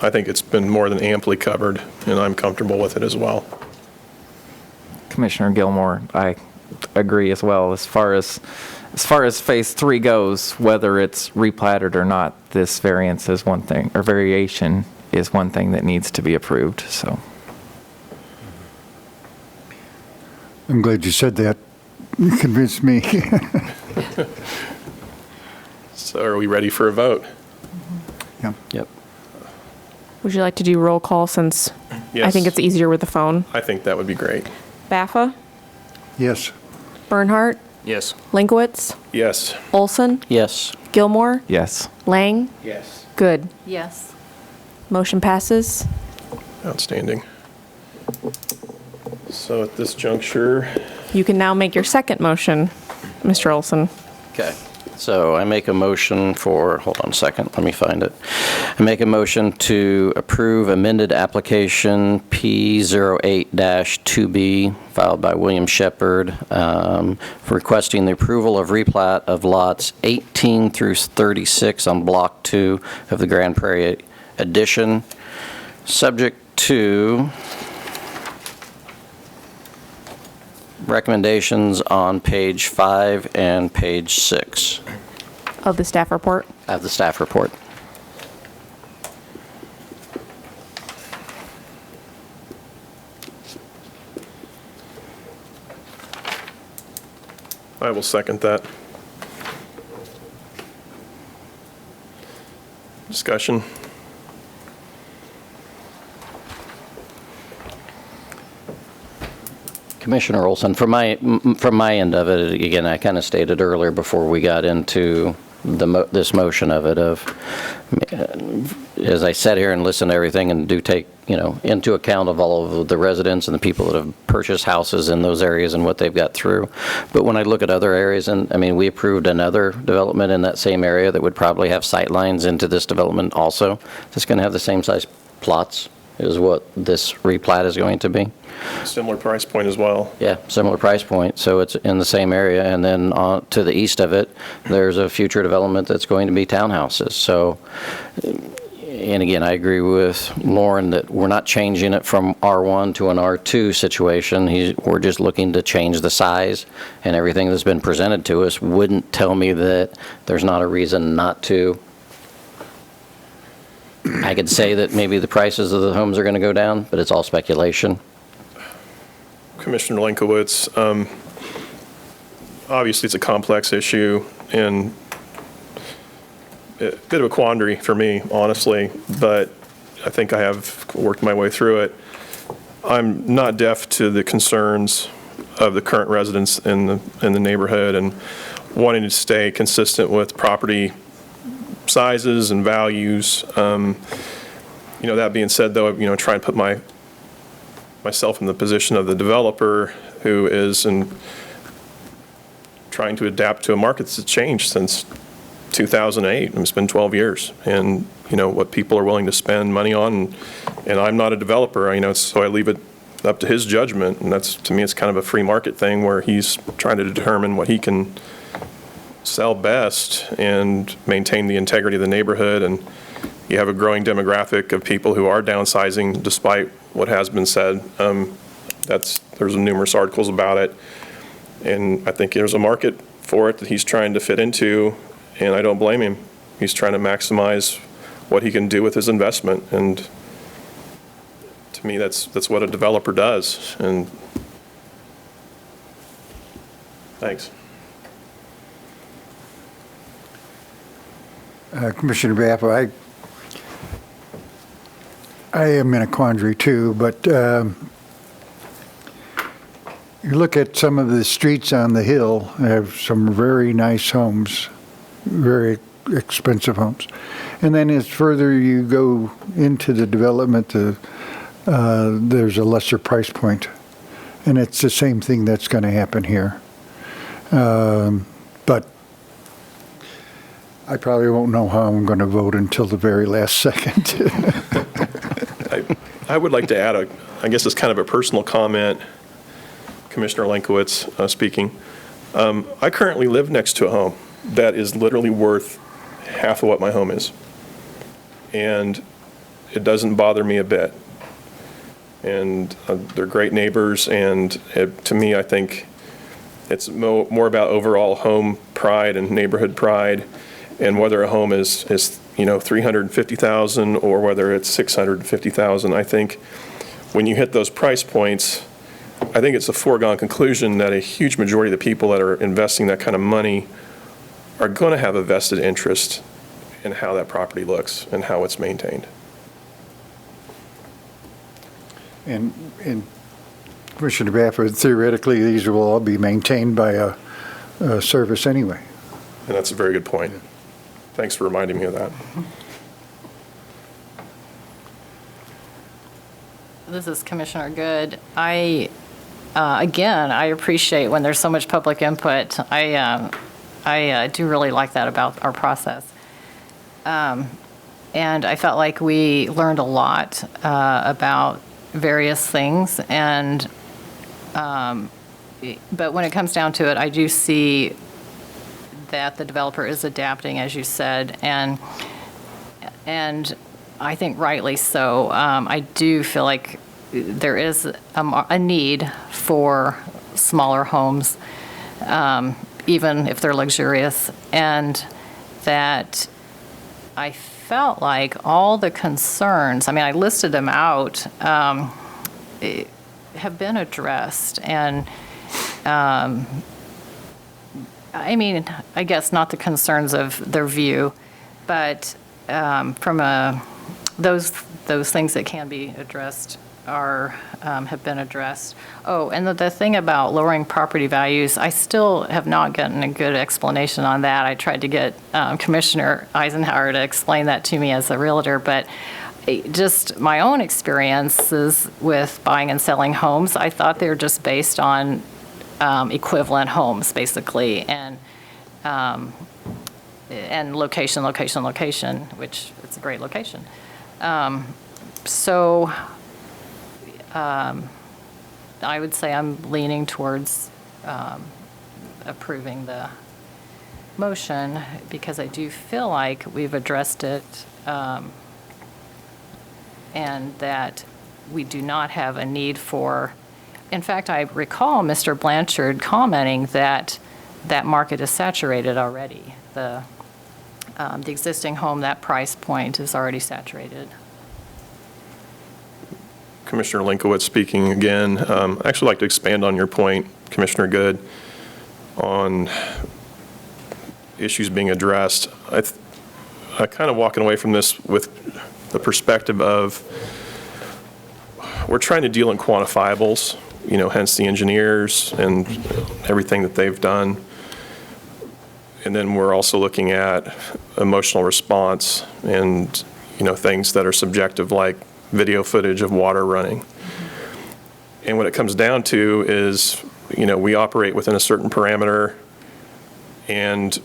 Speaker 3: I think it's been more than amply covered, and I'm comfortable with it as well.
Speaker 1: Commissioner Gilmore, I agree as well. As far as phase 3 goes, whether it's replatted or not, this variance is one thing, or variation is one thing that needs to be approved, so.
Speaker 6: I'm glad you said that. You convinced me.
Speaker 3: So are we ready for a vote?
Speaker 2: Yep.
Speaker 4: Would you like to do roll call since I
Speaker 3: Yes.
Speaker 4: think it's easier with the phone?
Speaker 3: I think that would be great.
Speaker 4: Baffa?
Speaker 6: Yes.
Speaker 4: Bernhardt?
Speaker 2: Yes.
Speaker 4: Linkowitz?
Speaker 3: Yes.
Speaker 4: Olson?
Speaker 15: Yes.
Speaker 4: Gilmore?
Speaker 1: Yes.
Speaker 4: Lang?
Speaker 13: Yes.
Speaker 4: Good.
Speaker 8: Yes.
Speaker 4: Motion passes.
Speaker 3: Outstanding. So at this juncture,
Speaker 4: You can now make your second motion, Mr. Olson.
Speaker 15: Okay. So I make a motion for, hold on a second, let me find it. I make a motion to approve amended application P08-2B filed by William Shepard, requesting the approval of replat of lots 18 through 36 on Block 2 of the Grand Prairie addition, subject to recommendations on page 5 and page 6
Speaker 4: Of the staff report.
Speaker 15: of the staff report.
Speaker 3: I will second that. Discussion?
Speaker 15: Commissioner Olson, from my end of it, again, I kind of stated earlier before we got into this motion of it, as I sat here and listened to everything and do take, into account of all of the residents and the people that have purchased houses in those areas and what they've got through. But when I look at other areas, and we approved another development in that same area that would probably have sight lines into this development also. That's going to have the same size plots is what this replat is going to be.
Speaker 3: Similar price point as well.
Speaker 15: Yeah, similar price point, so it's in the same area, and then to the east of it, there's a future development that's going to be townhouses. So, and again, I agree with Lauren that we're not changing it from R1 to an R2 situation. We're just looking to change the size, and everything that's been presented to us wouldn't tell me that there's not a reason not to. I could say that maybe the prices of the homes are going to go down, but it's all speculation.
Speaker 3: Commissioner Linkowitz, obviously it's a complex issue and a bit of a quandary for me, honestly, but I think I have worked my way through it. I'm not deaf to the concerns of the current residents in the neighborhood and wanting to stay consistent with property sizes and values. That being said, though, try and put myself in the position of the developer who is trying to adapt to a market that's changed since 2008. It's been 12 years, and what people are willing to spend money on, and I'm not a developer, so I leave it up to his judgment, and that's, to me, it's kind of a free market thing where he's trying to determine what he can sell best and maintain the integrity of the neighborhood. And you have a growing demographic of people who are downsizing despite what has been said. There's numerous articles about it, and I think there's a market for it that he's trying to fit into, and I don't blame him. He's trying to maximize what he can do with his investment, and to me, that's what a developer does. And thanks.
Speaker 6: Commissioner Baffa, I am in a quandary too, but you look at some of the streets on the hill, have some very nice homes, very expensive homes. And then as further you go into the development, there's a lesser price point. And it's the same thing that's going to happen here. But I probably won't know how I'm going to vote until the very last second.
Speaker 3: I would like to add I guess it's kind of a personal comment, Commissioner Linkowitz speaking. I currently live next to a home that is literally worth half of what my home is. And it doesn't bother me a bit. And they're great neighbors, and to me, I think it's more about overall home pride and neighborhood pride, and whether a home is $350,000 or whether it's $650,000. I think when you hit those price points, I think it's a foregone conclusion that a huge majority of the people that are investing that kind of money are going to have a vested interest in how that property looks and how it's maintained.
Speaker 6: And Commissioner Baffer, theoretically, these will all be maintained by a service anyway.
Speaker 3: And that's a very good point. Thanks for reminding me of that.
Speaker 8: This is Commissioner Good. Again, I appreciate when there's so much public input. I do really like that about our process. And I felt like we learned a lot about various things. But when it comes down to it, I do see that the developer is adapting, as you said, and I think rightly so. I do feel like there is a need for smaller homes, even if they're luxurious, and that I felt like all the concerns, I mean, I listed them out, have been addressed. And I mean, I guess not the concerns of their view, but from those things that can be addressed have been addressed. Oh, and the thing about lowering property values, I still have not gotten a good explanation on that. I tried to get Commissioner Eisenhower to explain that to me as a realtor, but just my own experiences with buying and selling homes, I thought they were just based on equivalent homes, basically, and location, which it's a great location. So I would say I'm leaning towards approving the motion because I do feel like we've addressed it and that we do not have a need for. In fact, I recall Mr. Blanchard commenting that that market is saturated already. The existing home, that price point is already saturated.
Speaker 3: Commissioner Linkowitz speaking again. I'd actually like to expand on your point, Commissioner Good, on issues being addressed. I kind of walking away from this with the perspective of we're trying to deal in quantifiables, hence the engineers and everything that they've done. And then we're also looking at emotional response and, things that are subjective like video footage of water running. And what it comes down to is, we operate within a certain parameter, and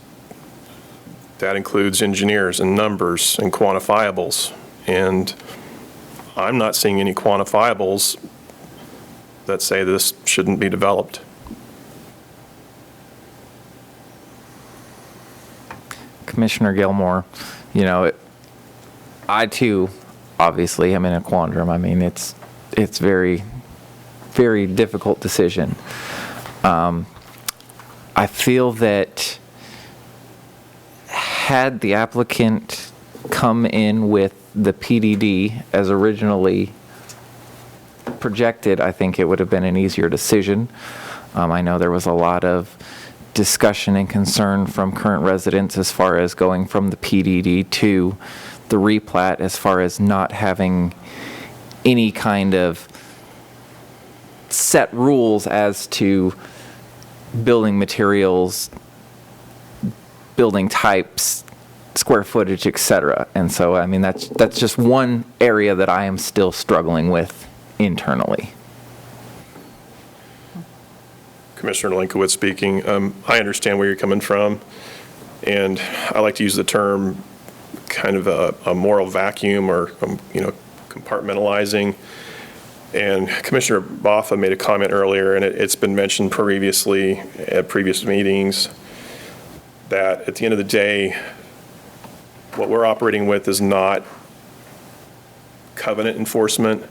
Speaker 3: that includes engineers and numbers and quantifiables. And I'm not seeing any quantifiables that say this shouldn't be developed.
Speaker 1: Commissioner Gilmore, I too, obviously, am in a quandrum. I mean, it's very, very difficult decision. I feel that had the applicant come in with the PDD as originally projected, I think it would have been an easier decision. I know there was a lot of discussion and concern from current residents as far as going from the PDD to the re-plat, as far as not having any kind of set rules as to building materials, building types, square footage, etc. And so, I mean, that's just one area that I am still struggling with internally.
Speaker 3: Commissioner Linkowitz speaking. I understand where you're coming from, and I like to use the term kind of a moral vacuum or, compartmentalizing. And Commissioner Boffa made a comment earlier, and it's been mentioned previously at previous meetings, that at the end of the day, what we're operating with is not covenant enforcement.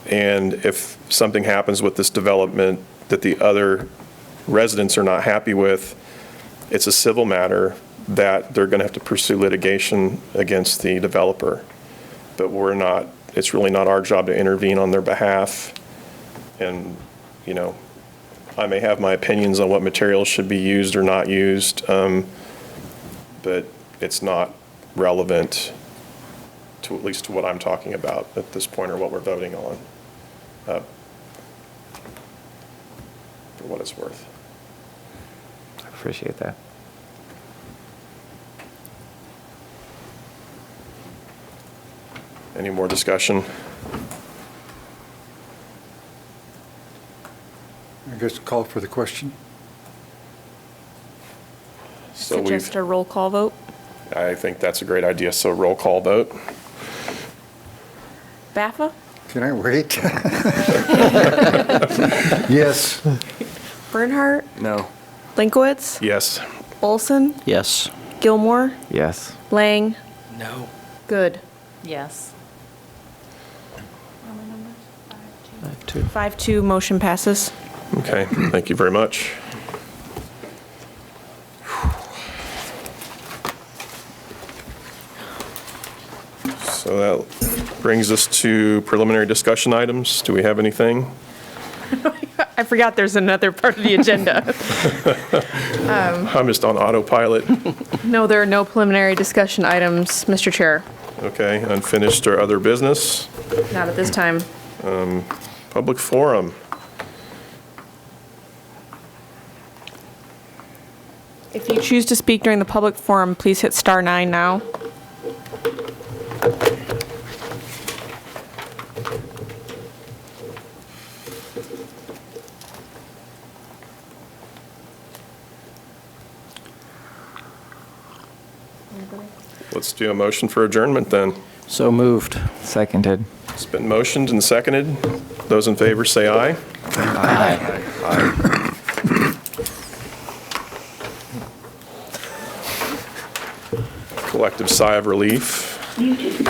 Speaker 3: And if something happens with this development that the other residents are not happy with, it's a civil matter that they're going to have to pursue litigation against the developer. But it's really not our job to intervene on their behalf. And, I may have my opinions on what materials should be used or not used, but it's not relevant to, at least to what I'm talking about at this point, or what we're voting on, for what it's worth.
Speaker 1: I appreciate that.
Speaker 3: Any more discussion?
Speaker 6: I guess call for the question.
Speaker 3: So
Speaker 4: Suggest a roll call vote.
Speaker 3: I think that's a great idea, so roll call vote.
Speaker 4: Baffa?
Speaker 6: Can I wait? Yes.
Speaker 4: Bernhardt?
Speaker 2: No.
Speaker 4: Linkowitz?
Speaker 3: Yes.
Speaker 4: Olson?
Speaker 15: Yes.
Speaker 4: Gilmore?
Speaker 1: Yes.
Speaker 4: Lang?
Speaker 13: No.
Speaker 4: Good.
Speaker 8: Yes.
Speaker 4: 5-2, motion passes.
Speaker 3: Okay, thank you very much. So that brings us to preliminary discussion items. Do we have anything?
Speaker 4: I forgot there's another part of the agenda.
Speaker 3: I'm just on autopilot.
Speaker 4: No, there are no preliminary discussion items, Mr. Chair.
Speaker 3: Okay, unfinished or other business?
Speaker 4: Not at this time.
Speaker 3: Public forum.
Speaker 4: If you choose to speak during the public forum, please hit star 9 now.
Speaker 3: Let's do a motion for adjournment then.
Speaker 15: So moved.
Speaker 1: Seconded.
Speaker 3: It's been motioned and seconded. Those in favor say aye.
Speaker 15: Aye.
Speaker 3: Collective sigh of relief.
Speaker 14: Muted.